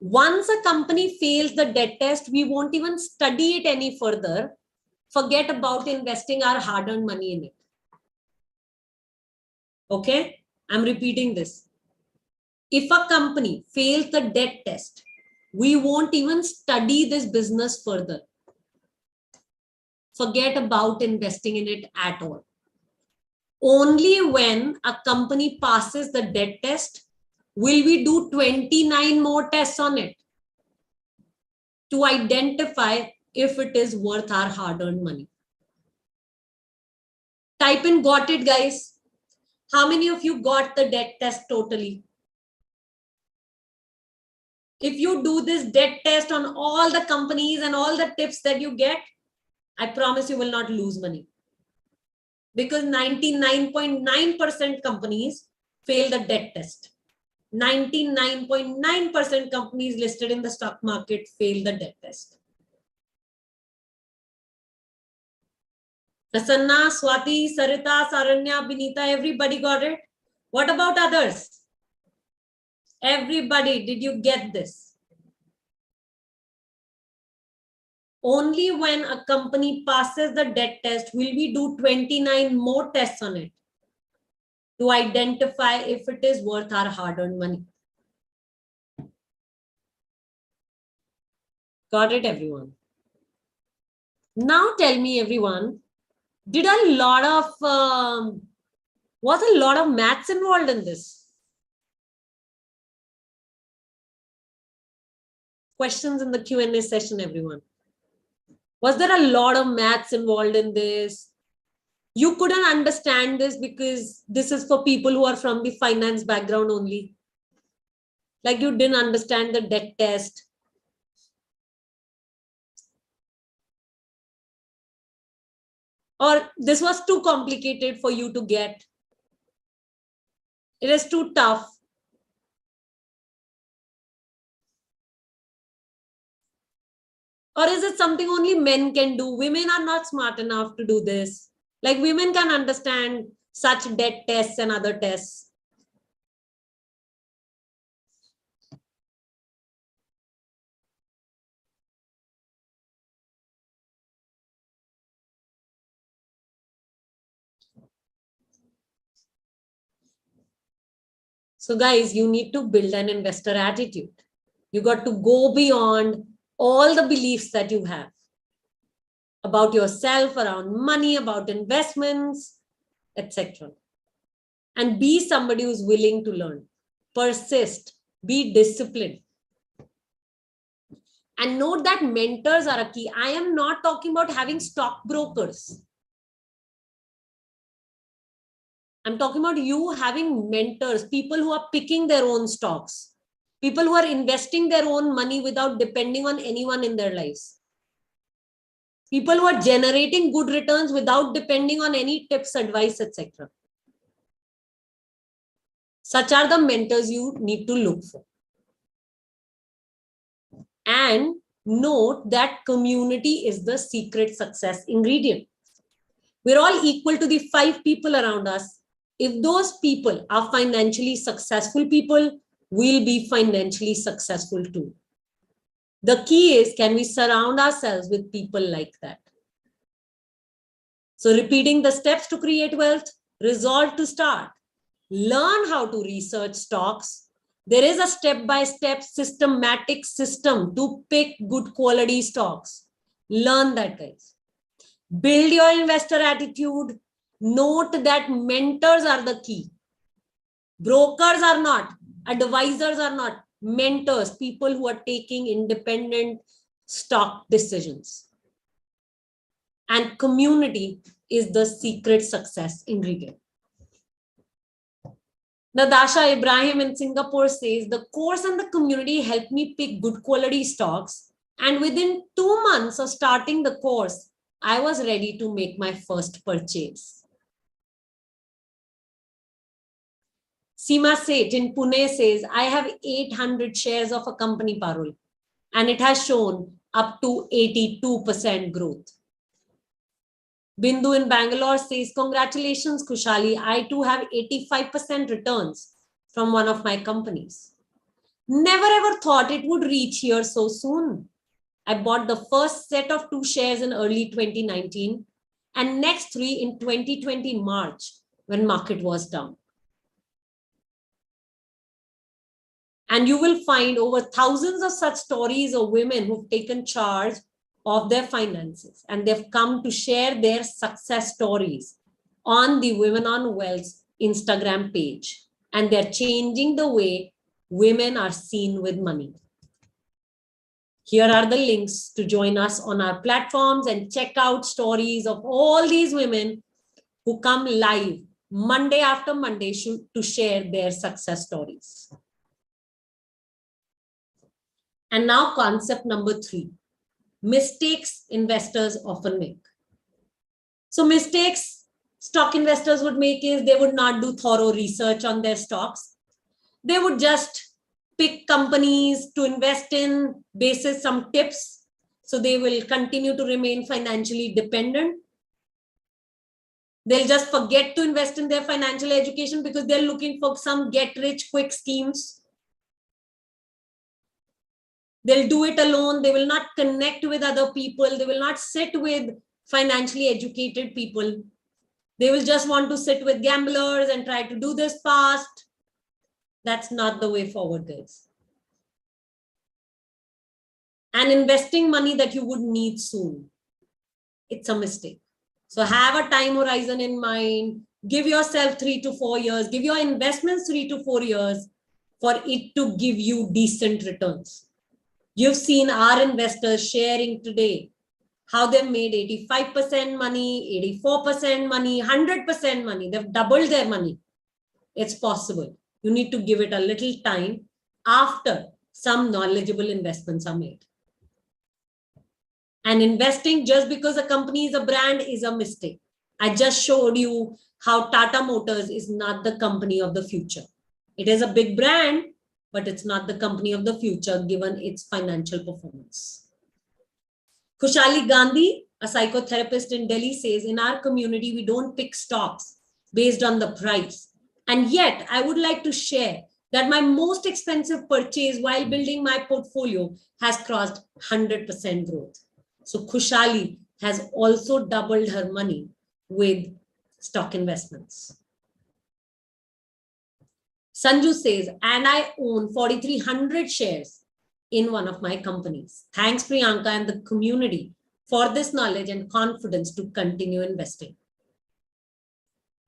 Once a company fails the debt test, we won't even study it any further. Forget about investing our hard-earned money in it. Okay, I'm repeating this. If a company fails the debt test, we won't even study this business further. forget about investing in it at all. Only when a company passes the debt test will we do 29 more tests on it to identify if it is worth our hard-earned money. Type in got it, guys. How many of you got the debt test totally? If you do this debt test on all the companies and all the tips that you get, I promise you will not lose money. Because 99.9% companies fail the debt test. 99.9% companies listed in the stock market fail the debt test. Prasanna, Swati, Sarita, Saranya, Binita, everybody got it? What about others? Everybody, did you get this? Only when a company passes the debt test will we do 29 more tests on it to identify if it is worth our hard-earned money. Got it, everyone? Now tell me, everyone, did a lot of, was a lot of maths involved in this? Questions in the Q&A session, everyone. Was there a lot of maths involved in this? You couldn't understand this because this is for people who are from the finance background only. Like you didn't understand the debt test. Or this was too complicated for you to get. It is too tough. Or is it something only men can do? Women are not smart enough to do this. Like women can understand such debt tests and other tests. So guys, you need to build an investor attitude. You got to go beyond all the beliefs that you have about yourself, around money, about investments, etc. And be somebody who's willing to learn. Persist, be disciplined. And note that mentors are a key. I am not talking about having stockbrokers. I'm talking about you having mentors, people who are picking their own stocks, people who are investing their own money without depending on anyone in their lives. People who are generating good returns without depending on any tips, advice, etc. Such are the mentors you need to look for. And note that community is the secret success ingredient. We're all equal to the 5 people around us. If those people are financially successful people, we'll be financially successful too. The key is, can we surround ourselves with people like that? So repeating the steps to create wealth, resolve to start, learn how to research stocks. There is a step-by-step systematic system to pick good quality stocks. Learn that, guys. Build your investor attitude. Note that mentors are the key. Brokers are not, advisors are not, mentors, people who are taking independent stock decisions. And community is the secret success ingredient. Nadasha Ibrahim in Singapore says, the course and the community helped me pick good quality stocks. And within 2 months of starting the course, I was ready to make my first purchase. Seema Seth in Pune says, I have 800 shares of a company, Parul, and it has shown up to 82% growth. Bindu in Bangalore says, congratulations, Kushali. I too have 85% returns from one of my companies. Never ever thought it would reach here so soon. I bought the first set of 2 shares in early 2019 and next 3 in 2020 March when market was down. And you will find over thousands of such stories of women who've taken charge of their finances, and they've come to share their success stories on the Women on Wealth Instagram page. And they're changing the way women are seen with money. Here are the links to join us on our platforms and check out stories of all these women who come live Monday after Monday to share their success stories. And now concept number 3, mistakes investors often make. So mistakes stock investors would make is they would not do thorough research on their stocks. They would just pick companies to invest in basis some tips. So they will continue to remain financially dependent. They'll just forget to invest in their financial education because they're looking for some get rich quick schemes. They'll do it alone. They will not connect with other people. They will not sit with financially educated people. They will just want to sit with gamblers and try to do this fast. That's not the way forward, guys. And investing money that you would need soon, it's a mistake. So have a time horizon in mind. Give yourself 3 to 4 years. Give your investments 3 to 4 years for it to give you decent returns. You've seen our investors sharing today how they've made 85% money, 84% money, 100% money. They've doubled their money. It's possible. You need to give it a little time after some knowledgeable investments are made. And investing just because a company is a brand is a mistake. I just showed you how Tata Motors is not the company of the future. It is a big brand, but it's not the company of the future given its financial performance. Khushali Gandhi, a psychotherapist in Delhi, says, in our community, we don't pick stocks based on the price. And yet, I would like to share that my most expensive purchase while building my portfolio has crossed 100% growth. So Khushali has also doubled her money with stock investments. Sanju says, and I own 4,300 shares in one of my companies. Thanks, Priyanka and the community for this knowledge and confidence to continue investing.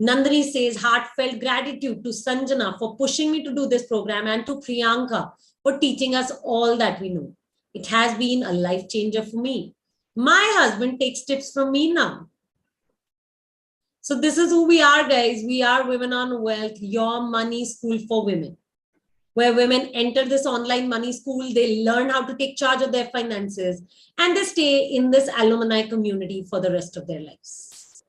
Nandini says, heartfelt gratitude to Sanjana for pushing me to do this program and to Priyanka for teaching us all that we know. It has been a life changer for me. My husband takes tips from me now. So this is who we are, guys. We are Women on Wealth, your money school for women, where women enter this online money school. They learn how to take charge of their finances and they stay in this alumni community for the rest of their lives.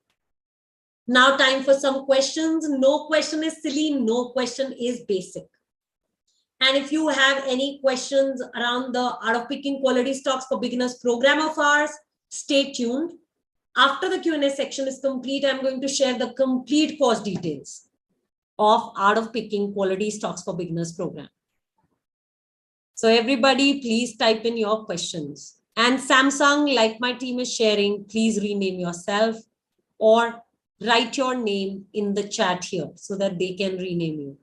Now time for some questions. No question is silly. No question is basic. And if you have any questions around the Art of Picking Quality Stocks for Beginners program of ours, stay tuned. After the Q&A section is complete, I'm going to share the complete course details of Art of Picking Quality Stocks for Beginners program. So everybody, please type in your questions. And Samsung, like my team is sharing, please rename yourself or write your name in the chat here so that they can rename you.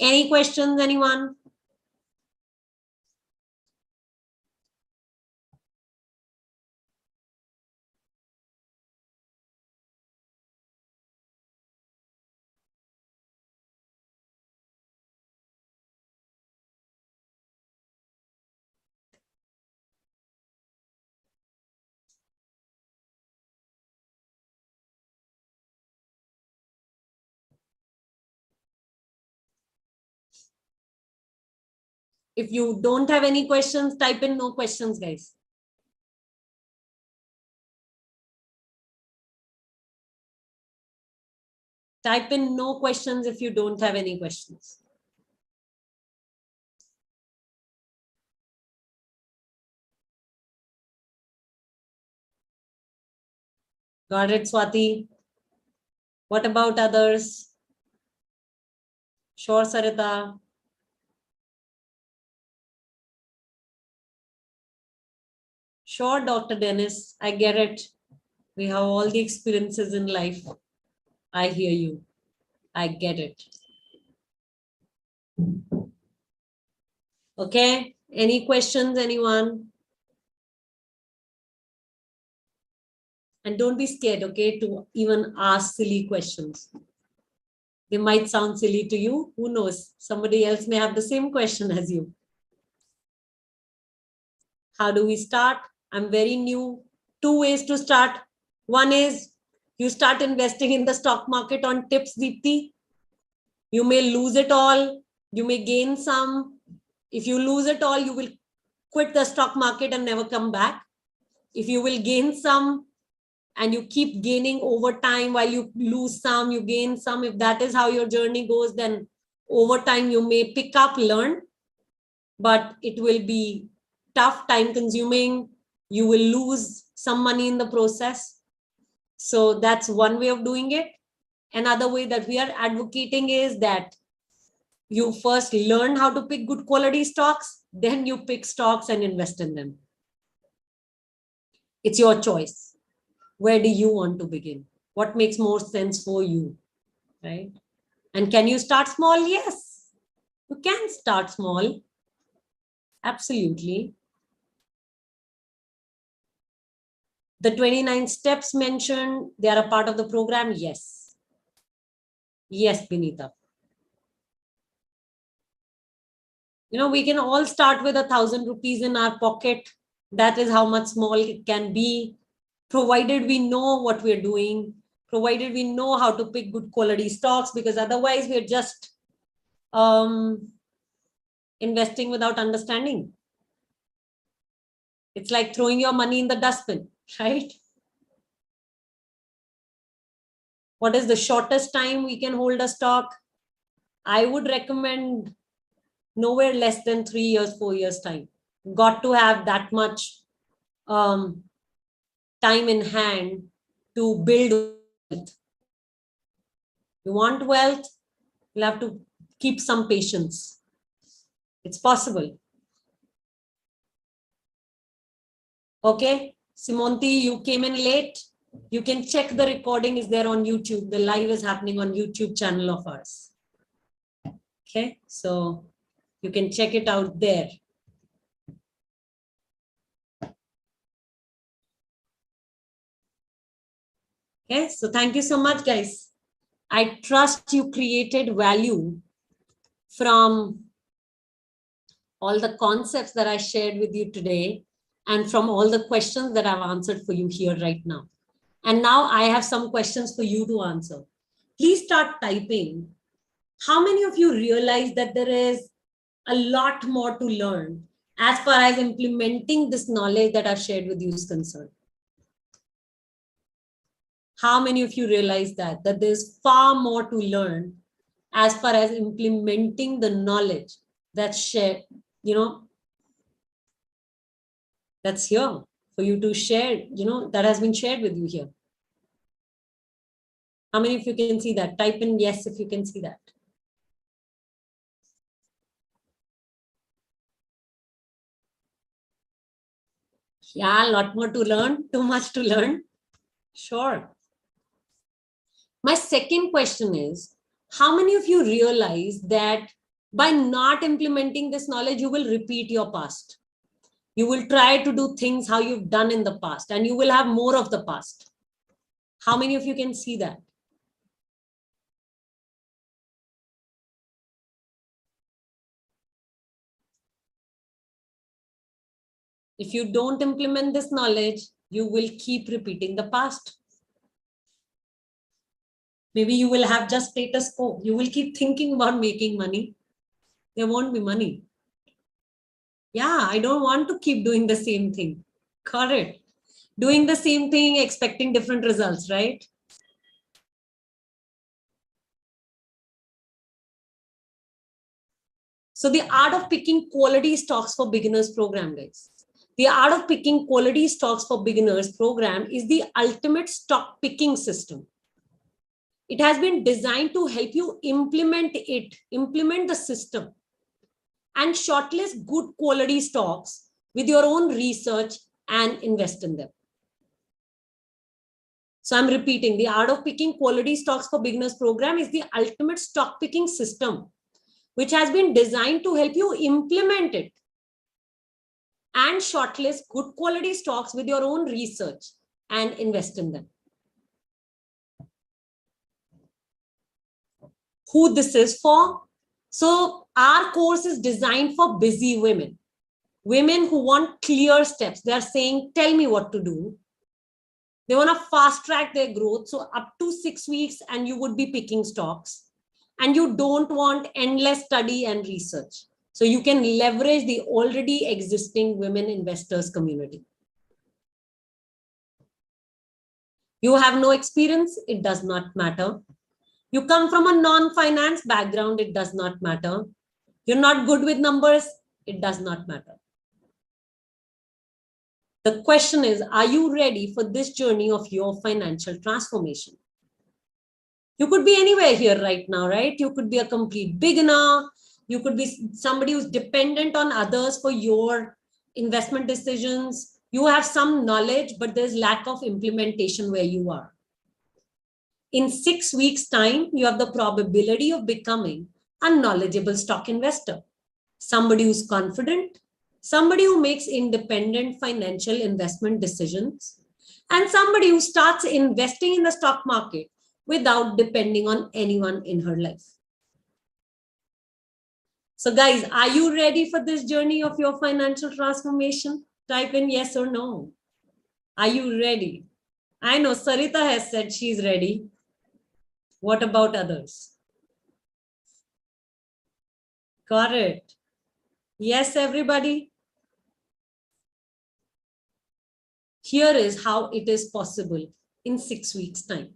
Any questions, anyone? If you don't have any questions, type in no questions, guys. Type in no questions if you don't have any questions. Got it, Swati? What about others? Sure, Sarita. Sure, Dr. Dennis, I get it. We have all the experiences in life. I hear you. I get it. Okay, any questions, anyone? And don't be scared, okay, to even ask silly questions. They might sound silly to you. Who knows? Somebody else may have the same question as you. How do we start? I'm very new. 2 ways to start. One is you start investing in the stock market on tips, Deepti. You may lose it all. You may gain some. If you lose it all, you will quit the stock market and never come back. If you will gain some and you keep gaining over time, while you lose some, you gain some. If that is how your journey goes, then over time you may pick up, learn, but it will be tough, time consuming. You will lose some money in the process. So that's one way of doing it. Another way that we are advocating is that you first learn how to pick good quality stocks, then you pick stocks and invest in them. It's your choice. Where do you want to begin? What makes more sense for you, right? And can you start small? Yes, you can start small. Absolutely. The 29 steps mentioned, they are a part of the program. Yes. Yes, Binita. You know, we can all start with 1,000 rupees in our pocket. That is how much small it can be, provided we know what we're doing, provided we know how to pick good quality stocks, because otherwise we're just investing without understanding. It's like throwing your money in the dustbin, right? What is the shortest time we can hold a stock? I would recommend nowhere less than 3 years, 4 years time. Got to have that much time in hand to build wealth. You want wealth, you'll have to keep some patience. It's possible. Okay, Simonti, you came in late. You can check the recording is there on YouTube. The live is happening on YouTube channel of ours. Okay, so you can check it out there. Okay, so thank you so much, guys. I trust you created value from all the concepts that I shared with you today and from all the questions that I've answered for you here right now. And now I have some questions for you to answer. Please start typing. How many of you realize that there is a lot more to learn as far as implementing this knowledge that I've shared with you is concerned? How many of you realize that there's far more to learn as far as implementing the knowledge that's shared, you know, that's here for you to share, you know, that has been shared with you here? How many of you can see that? Type in yes if you can see that. Yeah, a lot more to learn, too much to learn. Sure. My second question is, how many of you realize that by not implementing this knowledge, you will repeat your past? You will try to do things how you've done in the past, and you will have more of the past. How many of you can see that? If you don't implement this knowledge, you will keep repeating the past. Maybe you will have just status quo. You will keep thinking about making money. There won't be money. Yeah, I don't want to keep doing the same thing. Correct. Doing the same thing, expecting different results, right? So the art of picking quality stocks for beginners program, guys. The art of picking quality stocks for beginners program is the ultimate stock picking system. It has been designed to help you implement the system and shortlist good quality stocks with your own research and invest in them. So I'm repeating, the art of picking quality stocks for beginners program is the ultimate stock picking system, which has been designed to help you implement it and shortlist good quality stocks with your own research and invest in them. Who this is for? So our course is designed for busy women. Women who want clear steps. They are saying, tell me what to do. They want to fast track their growth. So up to 6 weeks and you would be picking stocks. And you don't want endless study and research. So you can leverage the already existing women investors community. You have no experience, it does not matter. You come from a non-finance background, it does not matter. You're not good with numbers, it does not matter. The question is, are you ready for this journey of your financial transformation? You could be anywhere here right now, right? You could be a complete beginner. You could be somebody who's dependent on others for your investment decisions. You have some knowledge, but there's lack of implementation where you are. In 6 weeks' time, you have the probability of becoming a knowledgeable stock investor, somebody who's confident, somebody who makes independent financial investment decisions, and somebody who starts investing in the stock market without depending on anyone in her life. So guys, are you ready for this journey of your financial transformation? Type in yes or no. Are you ready? I know Sarita has said she's ready. What about others? Got it. Yes, everybody. Here is how it is possible in 6 weeks' time.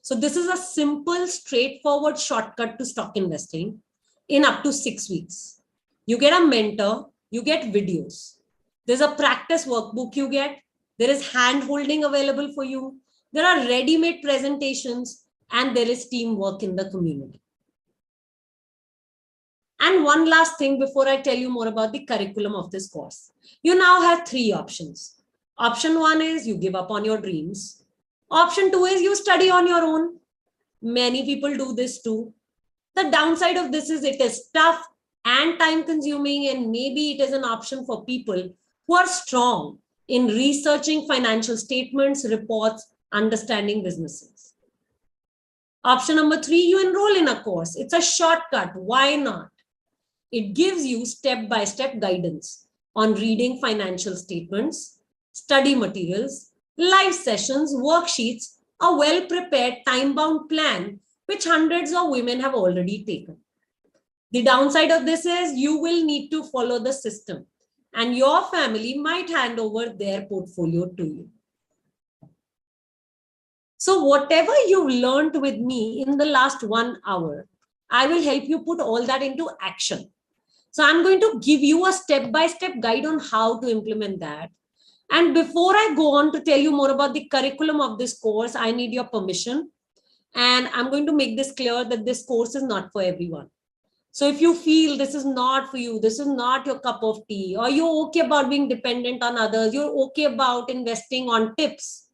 So this is a simple, straightforward shortcut to stock investing in up to 6 weeks. You get a mentor, you get videos. There's a practice workbook you get. There is hand holding available for you. There are ready-made presentations and there is teamwork in the community. And one last thing before I tell you more about the curriculum of this course. You now have 3 options. Option 1 is you give up on your dreams. Option 2 is you study on your own. Many people do this too. The downside of this is it is tough and time consuming, and maybe it is an option for people who are strong in researching financial statements, reports, understanding businesses. Option number 3, you enroll in a course. It's a shortcut. Why not? It gives you step-by-step guidance on reading financial statements, study materials, live sessions, worksheets, a well-prepared time-bound plan, which hundreds of women have already taken. The downside of this is you will need to follow the system and your family might hand over their portfolio to you. So whatever you've learned with me in the last 1 hour, I will help you put all that into action. So I'm going to give you a step-by-step guide on how to implement that. And before I go on to tell you more about the curriculum of this course, I need your permission. And I'm going to make this clear that this course is not for everyone. So if you feel this is not for you, this is not your cup of tea, or you're okay about being dependent on others, you're okay about investing on tips,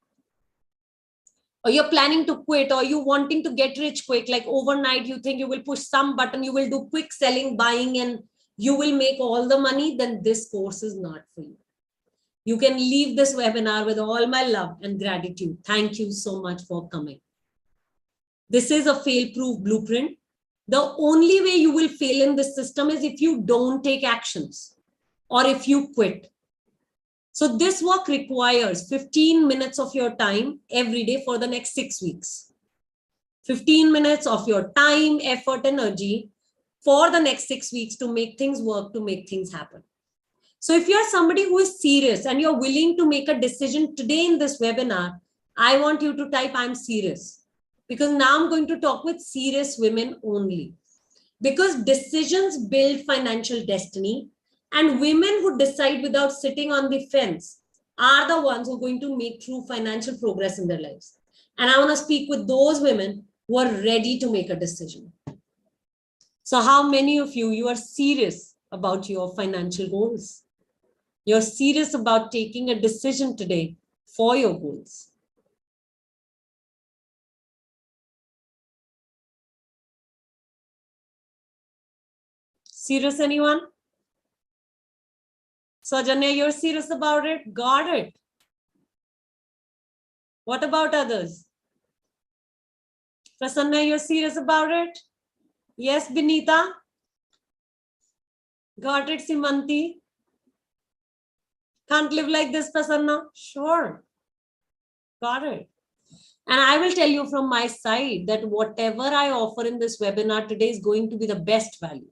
or you're planning to quit, or you wanting to get rich quick, like overnight, you think you will push some button, you will do quick selling, buying, and you will make all the money, then this course is not for you. You can leave this webinar with all my love and gratitude. Thank you so much for coming. This is a fail-proof blueprint. The only way you will fail in this system is if you don't take actions or if you quit. So this work requires 15 minutes of your time every day for the next 6 weeks. 15 minutes of your time, effort, energy for the next 6 weeks to make things work, to make things happen. So if you're somebody who is serious and you're willing to make a decision today in this webinar, I want you to type I'm serious. Because now I'm going to talk with serious women only. Because decisions build financial destiny, and women who decide without sitting on the fence are the ones who are going to make true financial progress in their lives. And I want to speak with those women who are ready to make a decision. So how many of you are serious about your financial goals? You're serious about taking a decision today for your goals. Serious, anyone? Sajanya, you're serious about it? Got it. What about others? Prasanna, you're serious about it? Yes, Binita? Got it, Simanti? Can't live like this, Prasanna? Sure. Got it. And I will tell you from my side that whatever I offer in this webinar today is going to be the best value.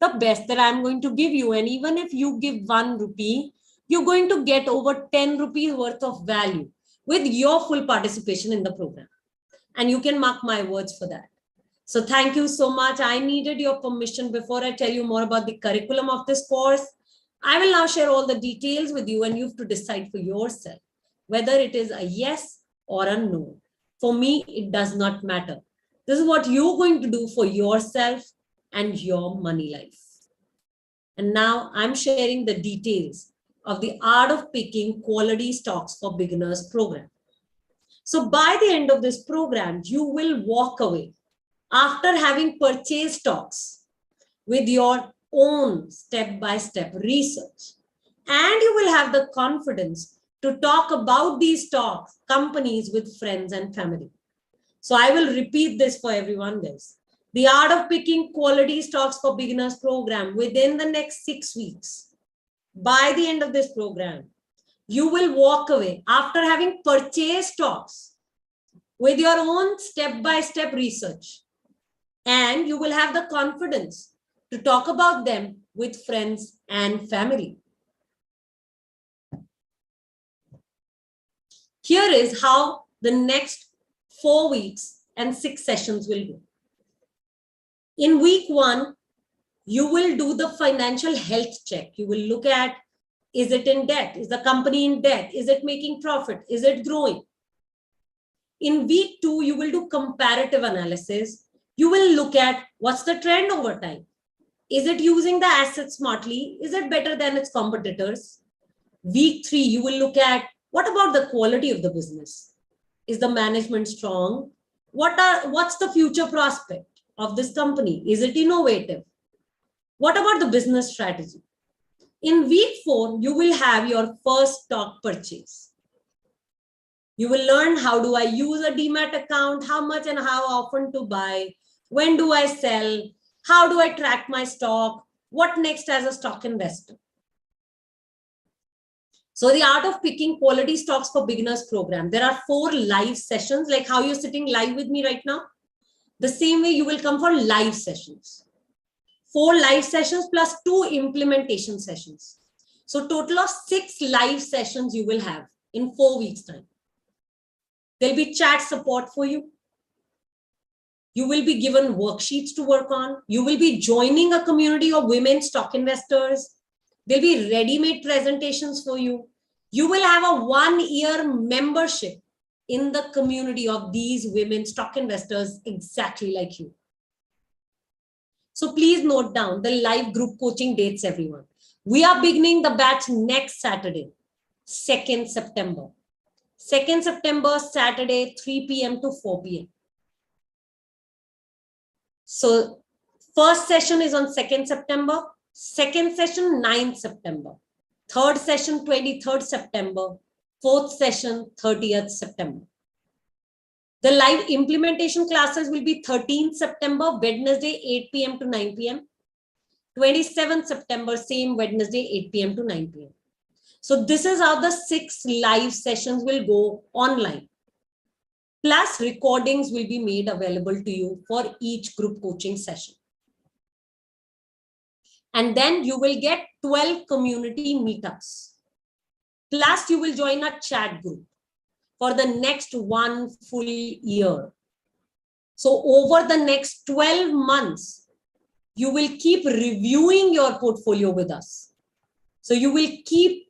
The best that I'm going to give you. And even if you give 1 rupee, you're going to get over 10 rupees worth of value with your full participation in the program. And you can mark my words for that. So thank you so much. I needed your permission before I tell you more about the curriculum of this course. I will now share all the details with you and you have to decide for yourself whether it is a yes or a no. For me, it does not matter. This is what you're going to do for yourself and your money life. And now I'm sharing the details of the Art of Picking Quality Stocks for Beginners program. So by the end of this program, you will walk away after having purchased stocks with your own step-by-step research. And you will have the confidence to talk about these stocks, companies with friends and family. So I will repeat this for everyone, guys. The Art of Picking Quality Stocks for Beginners program within the next 6 weeks. By the end of this program, you will walk away after having purchased stocks with your own step-by-step research. And you will have the confidence to talk about them with friends and family. Here is how the next 4 weeks and 6 sessions will go. In week 1, you will do the financial health check. You will look at, is it in debt? Is the company in debt? Is it making profit? Is it growing? In week 2, you will do comparative analysis. You will look at what's the trend over time. Is it using the assets smartly? Is it better than its competitors? Week 3, you will look at what about the quality of the business? Is the management strong? What's the future prospect of this company? Is it innovative? What about the business strategy? In week 4, you will have your first stock purchase. You will learn how do I use a Demat account, how much and how often to buy, when do I sell, how do I track my stock, what next as a stock investor. So the Art of Picking Quality Stocks for Beginners program, there are 4 live sessions, like how you're sitting live with me right now. The same way you will come for live sessions. 4 live sessions plus 2 implementation sessions. So total of 6 live sessions you will have in 4 weeks time. There'll be chat support for you. You will be given worksheets to work on. You will be joining a community of women stock investors. There'll be ready-made presentations for you. You will have a 1-year membership in the community of these women stock investors exactly like you. So please note down the live group coaching dates, everyone. We are beginning the batch next Saturday, 2nd September. 2nd September, Saturday, 3 p.m. to 4 p.m. So first session is on 2nd September, second session 9th September, third session 23rd September, fourth session 30th September. The live implementation classes will be 13th September, Wednesday 8 p.m. to 9 p.m. 27th September, same Wednesday 8 p.m. to 9 p.m. So this is how the 6 live sessions will go online. Plus recordings will be made available to you for each group coaching session. And then you will get 12 community meetups. Plus you will join a chat group for the next 1 full year. So over the next 12 months, you will keep reviewing your portfolio with us. So you will keep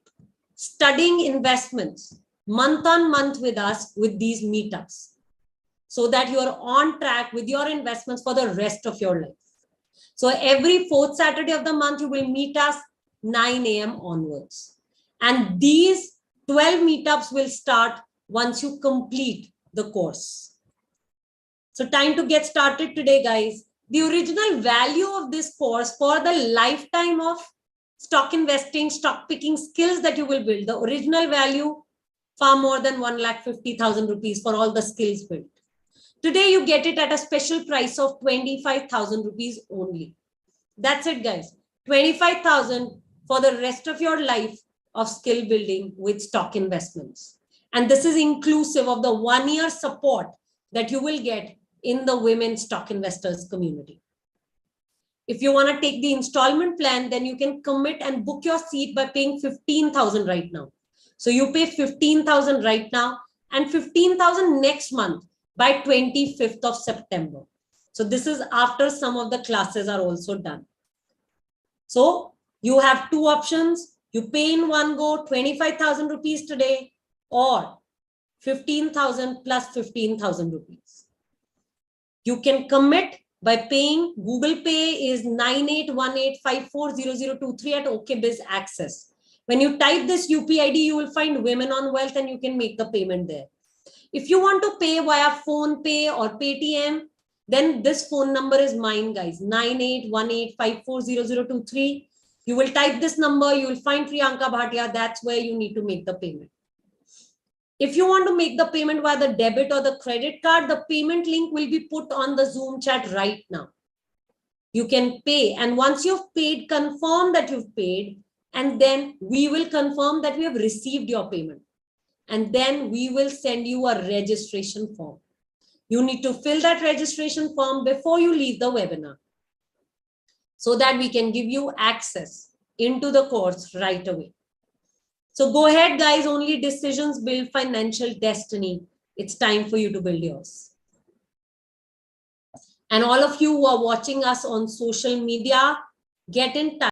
studying investments month on month with us with these meetups so that you are on track with your investments for the rest of your life. So every 4th Saturday of the month, you will meet us 9 a.m. onwards. And these 12 meetups will start once you complete the course. So time to get started today, guys. The original value of this course for the lifetime of stock investing, stock picking skills that you will build, the original value far more than 1,50,000 rupees for all the skills built. Today, you get it at a special price of 25,000 rupees only. That's it, guys. 25,000 for the rest of your life of skill building with stock investments. And this is inclusive of the 1-year support that you will get in the women stock investors community. If you want to take the installment plan, then you can commit and book your seat by paying 15,000 right now. So you pay 15,000 right now and 15,000 next month by 25th of September. So this is after some of the classes are also done. So you have two options. You pay in one go 25,000 rupees today or 15,000 plus 15,000 rupees. You can commit by paying. Google Pay is 9818540023 at OKBiz Access. When you type this UPID, you will find Women on Wealth and you can make the payment there. If you want to pay via Phone Pay or Paytm, then this phone number is mine, guys, 9818540023. You will type this number, you will find Priyanka Bhatia. That's where you need to make the payment. If you want to make the payment via the debit or the credit card, the payment link will be put on the Zoom chat right now. You can pay, and once you've paid, confirm that you've paid, and then we will confirm that we have received your payment. And then we will send you a registration form. You need to fill that registration form before you leave the webinar so that we can give you access into the course right away. So go ahead, guys. Only decisions build financial destiny. It's time for you to build yours. And all of you who are watching us on social media, get in touch.